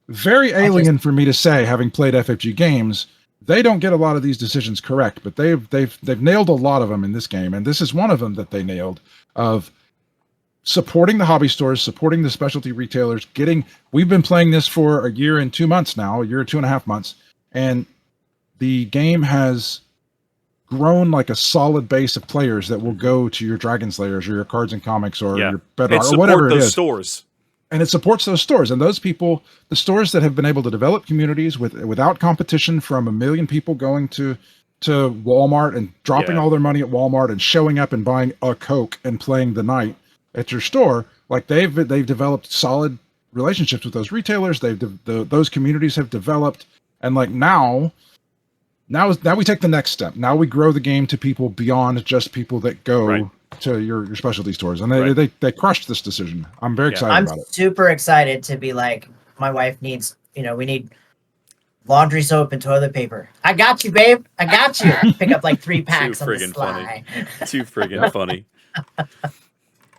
very alien for me to say, having played FFG games. They don't get a lot of these decisions correct, but they've nailed a lot of them in this game, and this is one of them that they nailed of supporting the hobby stores, supporting the specialty retailers, we've been playing this for a year and 2 months now, a year and 2.5 months, and the game has grown like a solid base of players that will go to your Dragon Slayers or your Cards and Comics or your Bedrock or whatever it is.
Stores.
And it supports those stores. And those people, the stores that have been able to develop communities without competition from a million people going to Walmart and dropping all their money at Walmart and showing up and buying a Coke and playing the night at your store, like they've developed solid relationships with those retailers. Those communities have developed, and like now we take the next step. Now we grow the game to people beyond just people that go to your specialty stores, and they crushed this decision. I'm very excited about it.
I'm super excited to be like, my wife needs, we need laundry soap and toilet paper. I got you, babe. I got you. Pick up like 3 packs on the sly.
Too friggin' funny.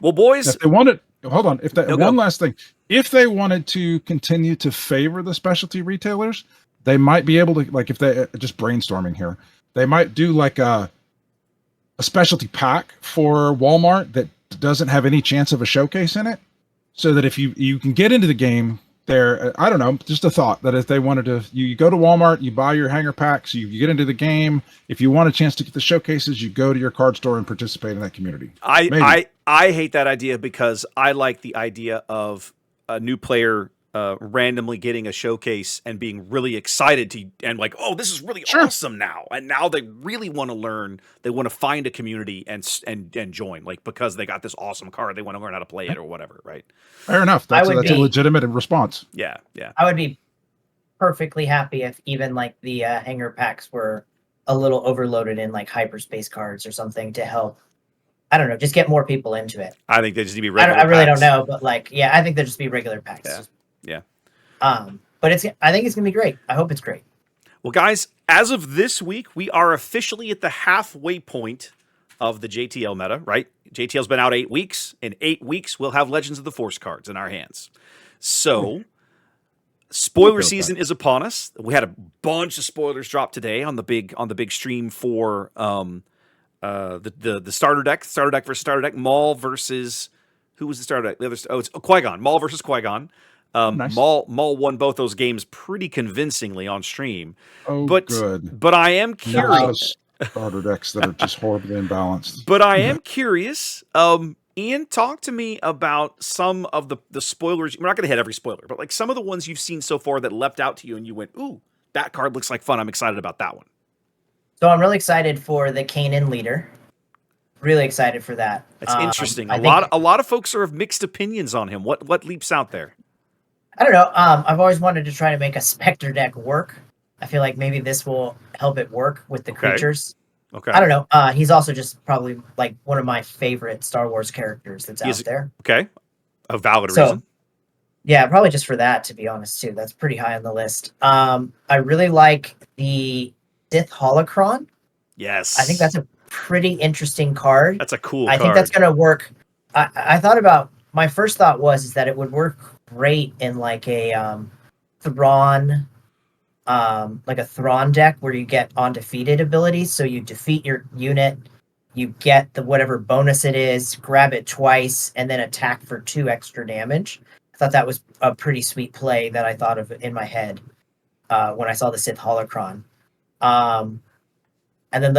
Well, boys,
if they wanted, hold on. Last thing, if they wanted to continue to favor the specialty retailers, they might be able to, like, if they just brainstorming here, they might do like a specialty pack for Walmart that doesn't have any chance of a showcase in it, so that if you can get into the game there, I don't know, just a thought that if they wanted to, you go to Walmart, you buy your hanger packs, you get into the game. If you want a chance to get the showcases, you go to your card store and participate in that community.
I hate that idea because I like the idea of a new player randomly getting a showcase and being really excited and like, oh, this is really awesome now. And now they really want to learn. They want to find a community and join, like, because they got this awesome card. They want to learn how to play it or whatever, right?
Fair enough. That's a legitimate response.
Yeah.
I would be perfectly happy if even like the hanger packs were a little overloaded in like hyperspace cards or something to help. I don't know, just get more people into it.
I think they just need to be regular.
I really don't know, but like, I think they'll just be regular packs.
Yeah.
But I think it's gonna be great. I hope it's great.
Well, guys, as of this week, we are officially at the halfway point of the JTL meta, right? JTL's been out 8 weeks. In 8 weeks, we'll have Legends of the Force cards in our hands. So, spoiler season is upon us. We had a bunch of spoilers drop today on the big stream for the starter deck versus starter deck, Maul versus who was the starter deck? It's Qui-Gon. Maul versus Qui-Gon.
Nice.
Maul won both those games pretty convincingly on stream.
Good.
But I am curious.
Starter decks that are just horribly imbalanced.
But I am curious. Ian, talk to me about some of the spoilers. We're not going to hit every spoiler, but like some of the ones you've seen so far that leapt out to you and you went, ooh, that card looks like fun. I'm excited about that one.
So I'm really excited for the Kanan leader. Really excited for that.
That's interesting. A lot of folks are of mixed opinions on him. What leaps out there?
I don't know. I've always wanted to try to make a Spectre deck work. I feel like maybe this will help it work with the creatures.
Okay.
I don't know. He's also just probably like one of my favorite Star Wars characters that's out there.
Okay. A valid reason.
Yeah, probably just for that, to be honest, too. That's pretty high on the list. I really like the Sith Holocron.
Yes.
I think that's a pretty interesting card.
That's a cool
I
card.
think that's going to work. I thought about, my first thought was is that it would work great in like a Thrawn, like a Thrawn deck where you get undefeated abilities. So you defeat your unit, you get the whatever bonus it is, grab it twice, and then attack for 2 extra damage. I thought that was a pretty sweet play that I thought of in my head when I saw the Sith Holocron. And then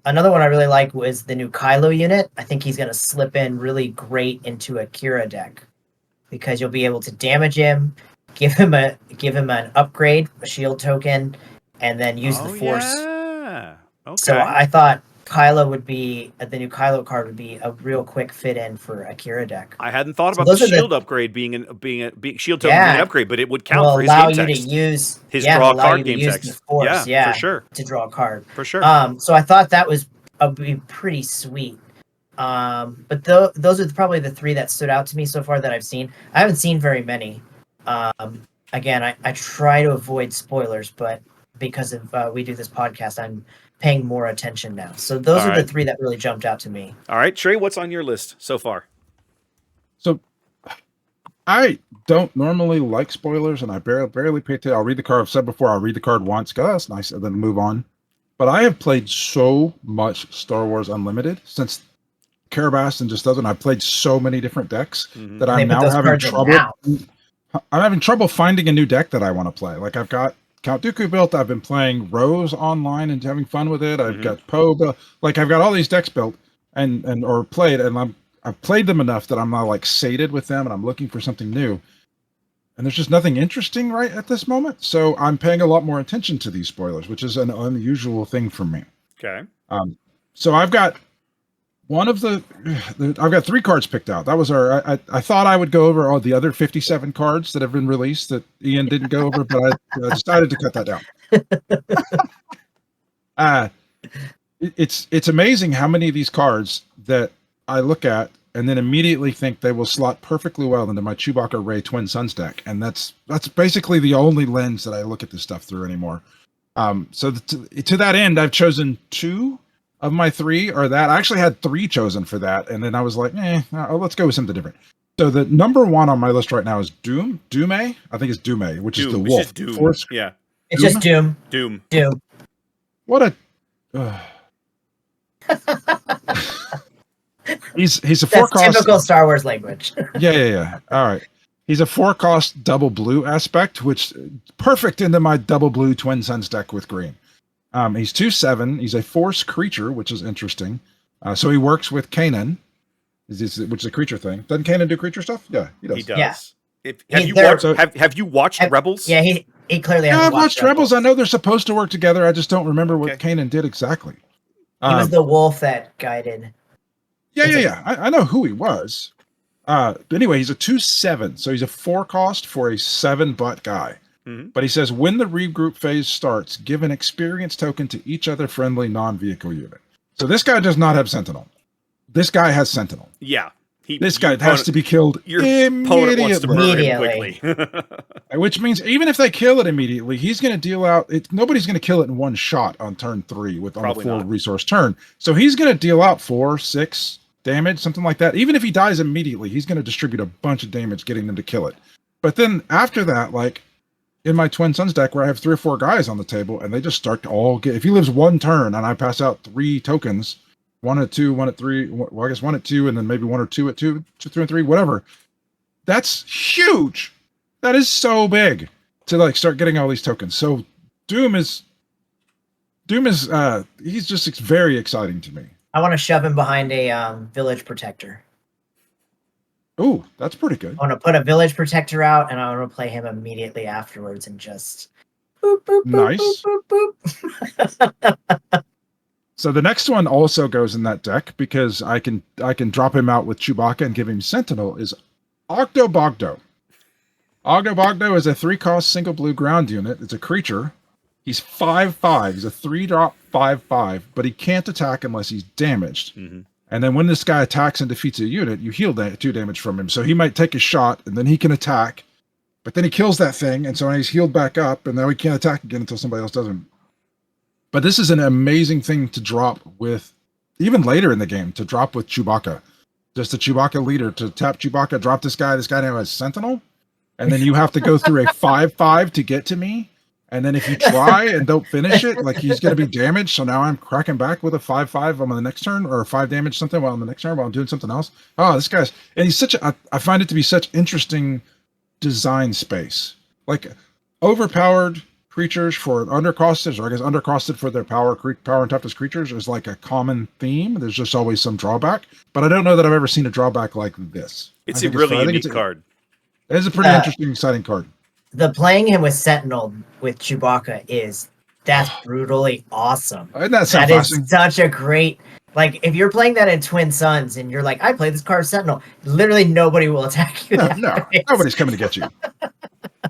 another one I really like was the new Kylo unit. I think he's going to slip in really great into a Kira deck because you'll be able to damage him, give him an upgrade, a shield token, and then use the Force.
Yeah. Okay.
So I thought Kylo would be the new Kylo card would be a real quick fit in for a Kira deck.
I hadn't thought about the shield upgrade being a shield token being an upgrade, but it would count for his game text. His draw card game text.
Force,
for sure.
To draw a card.
For sure.
So I thought that would be pretty sweet. But those are probably the 3 that stood out to me so far that I've seen. I haven't seen very many. Again, I try to avoid spoilers, but because of we do this podcast, I'm paying more attention now. So those are the 3 that really jumped out to me.
All right, Trey, what's on your list so far?
So I don't normally like spoilers, and I barely pay attention. I'll read the card. I've said before, I'll read the card once, go, that's nice, and then move on. But I have played so much Star Wars Unlimited since Carabas and just doesn't. I've played so many different decks that I'm now having trouble. I'm having trouble finding a new deck that I want to play. Like I've got Count Dooku built. I've been playing Rose online and having fun with it. I've got Poe built. Like I've got all these decks built and or played, and I've played them enough that I'm now like sated with them, and I'm looking for something new. And there's just nothing interesting right at this moment. So I'm paying a lot more attention to these spoilers, which is an unusual thing for me.
Okay.
So I've got I've got 3 cards picked out. That was I thought I would go over all the other 57 cards that have been released that Ian didn't go over, but I decided to cut that down. It's amazing how many of these cards that I look at and then immediately think they will slot perfectly well into my Chewbacca Rey Twin Suns deck. And that's basically the only lens that I look at this stuff through anymore. So to that end, I've chosen 2 of my 3 are that. I actually had 3 chosen for that, and then I was like, let's go with something different. So the number 1 on my list right now is Dume. I think it's Dume, which is the wolf.
Doom.
Force.
Yeah.
It's just Doom.
Doom.
What a he's a 4-cost.
Typical Star Wars language.
Yeah. All right. He's a 4-cost double blue aspect, which perfect into my double blue Twin Suns deck with green. He's 2/7. He's a force creature, which is interesting. So he works with Kanan, which is a creature thing. Doesn't Kanan do creature stuff? Yeah, he does.
He does.
Yeah.
Have you watched Rebels?
Yeah, he clearly has.
I've watched Rebels. I know they're supposed to work together. I just don't remember what Kanan did exactly.
He was the wolf that guided.
Yeah. I know who he was. But anyway, he's a 2/7. So he's a 4-cost for a 7-butt guy. But he says, when the regroup phase starts, give an experience token to each other friendly non-vehicle unit. So this guy does not have Sentinel. This guy has Sentinel.
Yeah.
This guy has to be killed
opponent wants to murder him quickly.
Which means even if they kill it immediately, he's going to deal out... nobody's going to kill it in one shot on turn 3 on a 4-resource turn. So he's going to deal out 4, 6 damage, something like that. Even if he dies immediately, he's going to distribute a bunch of damage getting them to kill it. But then after that, like... in my Twin Suns deck where I have 3 or 4 guys on the table and they just start to all get, if he lives 1 turn and I pass out 3 tokens, 1 at 2, 1 at 3, well, I guess 1 at 2, and then maybe 1 or 2 at 2, 2 and 3, whatever. That's huge. That is so big to like start getting all these tokens. So Doom is he's just very exciting to me.
I want to shove him behind a village protector.
Ooh, that's pretty good.
I want to put a village protector out, and I want to play him immediately afterwards, and just boop, boop, boop,
nice.
Boop, boop.
So the next one also goes in that deck because I can drop him out with Chewbacca and give him Sentinel. Is Ogdo Bogdo. Ogdo Bogdo is a 3-cost single blue ground unit. It's a creature. He's 5/5. He's a 3-drop 5/5, but he can't attack unless he's damaged. And then when this guy attacks and defeats a unit, you heal 2 damage from him. So he might take a shot, and then he can attack, But then he kills that thing, and so he's healed back up, and now he can't attack again until somebody else does him. But this is an amazing thing to drop with, even later in the game, to drop with Chewbacca. Just a Chewbacca leader, to tap Chewbacca, drop this guy now has Sentinel, and then you have to go through a 5/5 to get to me. And then if you try and don't finish it, like he's going to be damaged. So now I'm cracking back with a 5/5 on the next turn, or 5 damage something while on the next turn while I'm doing something else. Oh, this guy's, and he's I find it to be such interesting design space. Like overpowered creatures for undercosted, or I guess undercosted for their power and toughness creatures is like a common theme. There's just always some drawback, but I don't know that I've ever seen a drawback like this.
It's a really unique card.
It's a pretty interesting, exciting card.
The playing him with Sentinel with Chewbacca that's brutally awesome. That is such a great, like, if you're playing that in Twin Suns and you're like, I play this card Sentinel, literally nobody will attack you.
No, nobody's coming to get you.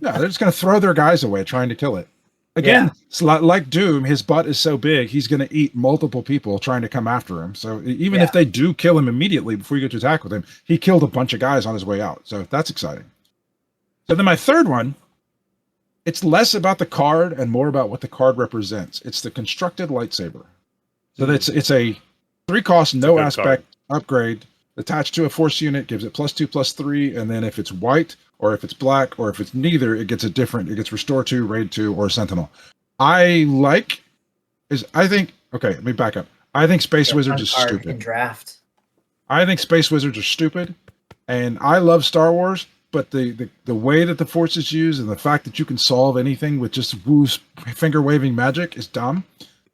No, they're just going to throw their guys away trying to kill it. Again, it's like Doom, his butt is so big, he's going to eat multiple people trying to come after him. So even if they do kill him immediately before you get to attack with him, he killed a bunch of guys on his way out. So that's exciting. So then my third one, it's less about the card and more about what the card represents. It's the constructed lightsaber. So it's a 3-cost, no aspect upgrade attached to a force unit, gives it +2/+3, and then if it's white or if it's black or if it's neither, it gets it gets Restore 2, Raid 2, or Sentinel. Okay, let me back up. I think Space Wizards is stupid.
In draft.
I think Space Wizards are stupid, and I love Star Wars, but the way that the Force is used and the fact that you can solve anything with just finger waving magic is dumb.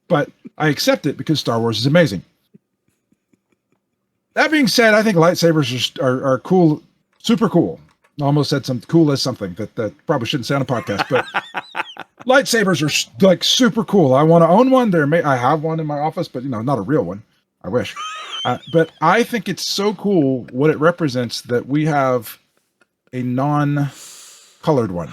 But I accept it because Star Wars is amazing. That being said, I think lightsabers are cool, super cool. I almost said some cool as something that probably shouldn't say on a podcast, but lightsabers are like super cool. I want to own one. I have one in my office, but not a real one. I wish. But I think it's so cool what it represents that we have a non-colored one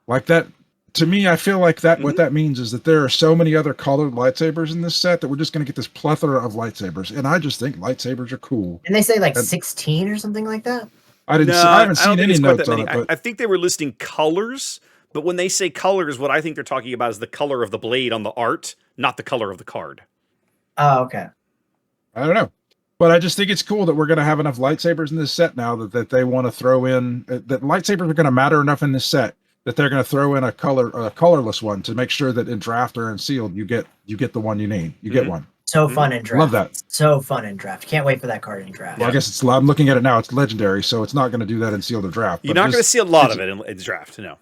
like that. To me, I feel like that what that means is that there are so many other colored lightsabers in this set that we're just going to get this plethora of lightsabers, and I just think lightsabers are cool.
And they say 16 or something like that.
I haven't seen any notes on it. But
I think they were listing colors, but when they say colors, what I think they're talking about is the color of the blade on the art, not the color of the card.
Oh, okay.
I don't know. But I just think it's cool that we're going to have enough lightsabers in this set now that they want to throw in, that lightsabers are going to matter enough in this set that they're going to throw in a colorless one to make sure that in draft or in sealed you get the one you need. You get one.
So fun in draft.
Love that.
So fun in draft. Can't wait for that card in draft.
Well, I guess I'm looking at it now. It's legendary, so it's not going to do that in sealed or draft.
You're not going to see a lot of it in draft, no.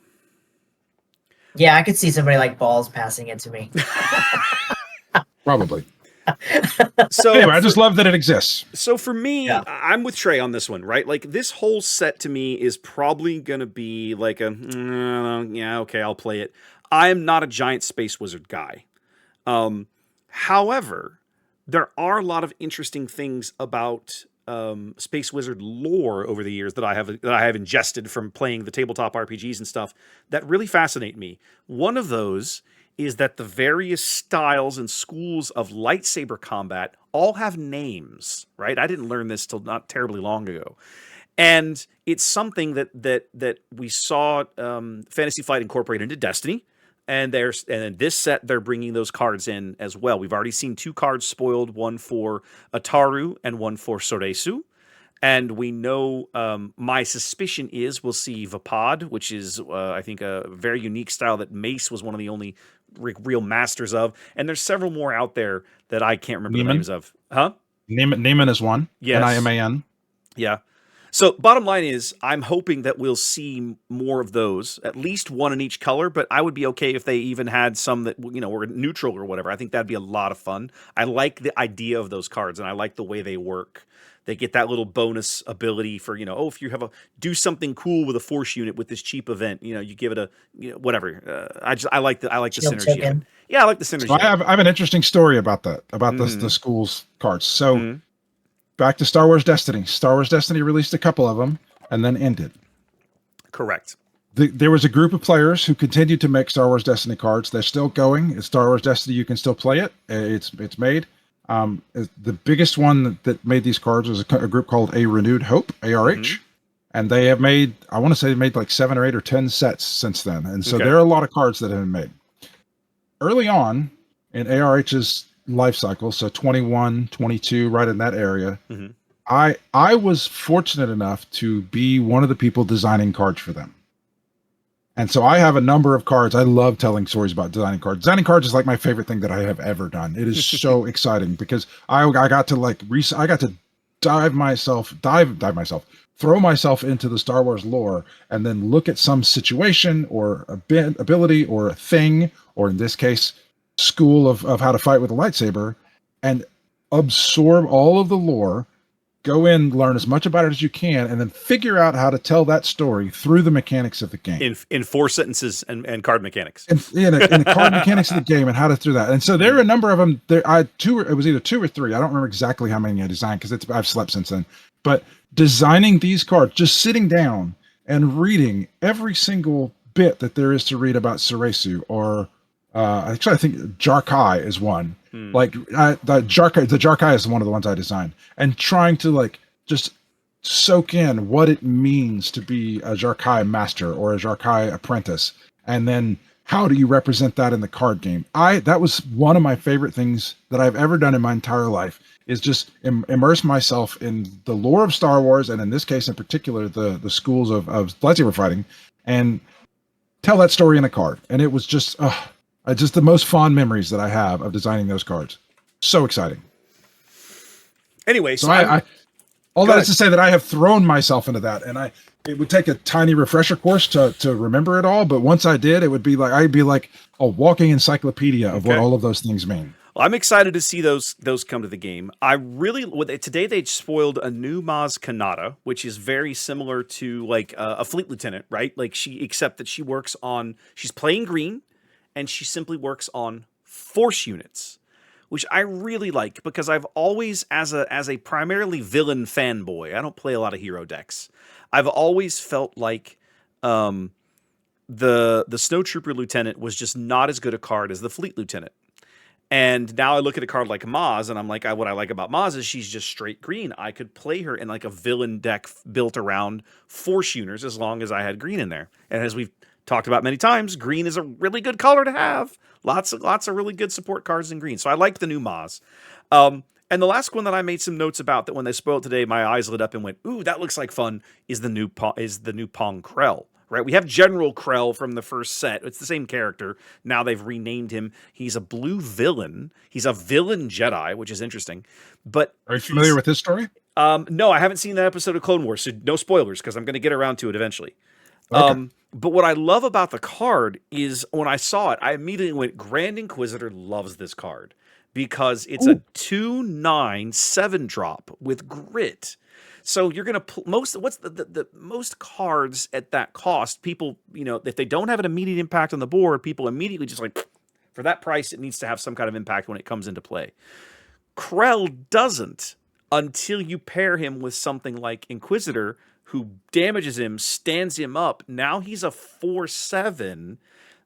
Yeah, I could see somebody like Balls passing it to me.
Probably.
So
anyway, I just love that it exists.
So for me, I'm with Trey on this one, right? Like this whole set to me is probably going to be like okay, I'll play it. I am not a giant Space Wizard guy. However, there are a lot of interesting things about Space Wizard lore over the years that I have ingested from playing the tabletop RPGs and stuff that really fascinate me. One of those is that the various styles and schools of lightsaber combat all have names, right? I didn't learn this till not terribly long ago. And it's something that we saw Fantasy Flight incorporate into Destiny. And in this set, they're bringing those cards in as well. We've already seen 2 cards spoiled, one for Ataru and one for Soresu. And we know, my suspicion is we'll see Vapad, which is, I think, a very unique style that Mace was one of the only real masters of. And there's several more out there that I can't remember the names of. Huh?
Neiman is one.
Yes.
Niman.
Yeah. So bottom line is, I'm hoping that we'll see more of those, at least one in each color, but I would be okay if they even had some that, were neutral or whatever. I think that'd be a lot of fun. I like the idea of those cards, and I like the way they work. They get that little bonus ability for, if you do something cool with a force unit with this cheap event, you give it a, whatever. I like the synergy. Of it. Yeah, I like the synergy.
So I have an interesting story about that, about the school's cards. So back to Star Wars Destiny. Star Wars Destiny released a couple of them and then ended.
Correct.
There was a group of players who continued to make Star Wars Destiny cards. They're still going. It's Star Wars Destiny. You can still play it. It's made. The biggest one that made these cards was a group called A Renewed Hope, ARH. And they have made, I want to say they made like 7 or 8 or 10 sets since then. And so there are a lot of cards that have been made. Early on in ARH's life cycle, so 21, 22, right in that area, I was fortunate enough to be one of the people designing cards for them. And so I have a number of cards. I love telling stories about designing cards. Designing cards is like my favorite thing that I have ever done. It is so exciting because I got to throw myself into the Star Wars lore and then look at some situation or ability or a thing, or in this case, school of how to fight with a lightsaber, and absorb all of the lore, go in, learn as much about it as you can, and then figure out how to tell that story through the mechanics of the game.
In 4 sentences and card mechanics.
In the card mechanics of the game and how to do that. And so there are a number of them. It was either 2 or 3. I don't remember exactly how many I designed because I've slept since then. But designing these cards, just sitting down and reading every single bit that there is to read about Ceresu, or actually I think Jarkai is one. Like the Jarkai is one of the ones I designed, and trying to like just soak in what it means to be a Jarkai master or a Jarkai apprentice, and then how do you represent that in the card game. That was one of my favorite things that I've ever done in my entire life, is just immerse myself in the lore of Star Wars, and in this case in particular the schools of lightsaber fighting, and tell that story in a card. And it was just the most fond memories that I have of designing those cards. So exciting.
Anyway,
so that is to say that I have thrown myself into that, and it would take a tiny refresher course to remember it all. But once I did, it would be like I'd be like a walking encyclopedia of what all of those things mean.
Well, I'm excited to see those come to the game. Today they spoiled a new Maz Kanata, which is very similar to like a fleet lieutenant, right? Like except that she's playing green, and she simply works on force units, which I really like because I've always, as a primarily villain fanboy, I don't play a lot of hero decks. I've always felt like the Snowtrooper Lieutenant was just not as good a card as the Fleet Lieutenant. And now I look at a card like Maz, and I'm like, what I like about Maz is she's just straight green. I could play her in like a villain deck built around force units as long as I had green in there. And as we've talked about many times, green is a really good color to have. Lots of really good support cards in green. So I like the new Maz. And the last one that I made some notes about that when they spoiled today, my eyes lit up and went, ooh, that looks like fun, is the new Pong Krell. Right? We have General Krell from the first set. It's the same character. Now they've renamed him. He's a blue villain. He's a villain Jedi, which is interesting. But
are you familiar with his story?
No, I haven't seen that episode of Clone Wars, so no spoilers because I'm going to get around to it eventually.
Okay.
But what I love about the card is when I saw it, I immediately went, Grand Inquisitor loves this card because it's a 2/9 7-drop with grit. So you're going to what's the most cards at that cost? People, if they don't have an immediate impact on the board, people immediately just like, for that price, it needs to have some kind of impact when it comes into play. Krell doesn't until you pair him with something like Inquisitor, who damages him, stands him up. Now he's a 4/7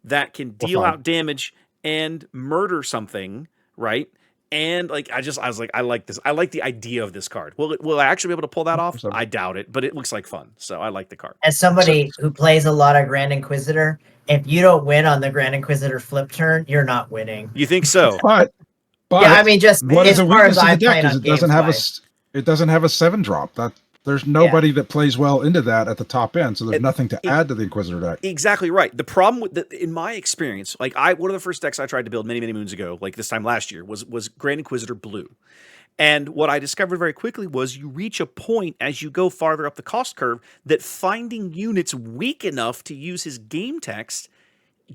that can deal out damage and murder something, right? And like I was like, I like this. I like the idea of this card. Will I actually be able to pull that off? I doubt it, but it looks like fun. So I like the card.
As somebody who plays a lot of Grand Inquisitor, if you don't win on the Grand Inquisitor flip turn, you're not winning.
You think so?
But
yeah, I mean, just
what is
as
a
far as
weakness of
I
the deck
played
is
on
it doesn't have a 7-drop. There's nobody that plays well into that at the top end, so there's nothing to add to the Inquisitor deck.
Exactly right. The problem with in my experience, like one of the first decks I tried to build many, many moons ago, like this time last year, was Grand Inquisitor Blue. And what I discovered very quickly was you reach a point as you go farther up the cost curve that finding units weak enough to use his game text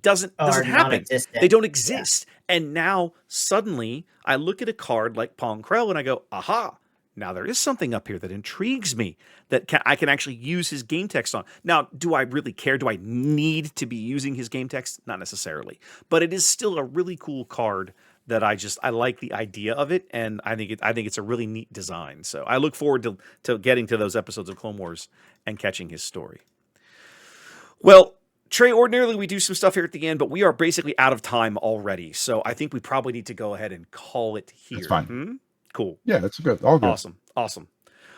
doesn't happen. They don't exist. Yeah. And now suddenly I look at a card like Pong Krell and I go, aha. Now there is something up here that intrigues me that I can actually use his game text on. Now, do I really care? Do I need to be using his game text? Not necessarily, but it is still a really cool card that I like the idea of it, and I think it's a really neat design. So I look forward to getting to those episodes of Clone Wars and catching his story. Well, Trey, ordinarily we do some stuff here at the end, but we are basically out of time already. So I think we probably need to go ahead and call it here.
That's fine.
Cool.
Yeah, that's good. All good.
Awesome.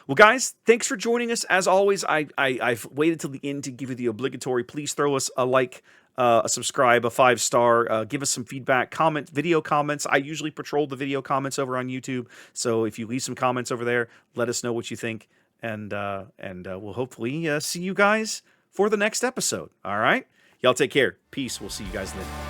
Well, guys, thanks for joining us. As always, I've waited till the end to give you the obligatory. Please throw us a like, a subscribe, a 5-star. Give us some feedback, comment, video comments. I usually patrol the video comments over on YouTube, so if you leave some comments over there, let us know what you think, and we'll hopefully see you guys for the next episode. All right, y'all take care. Peace. We'll see you guys later.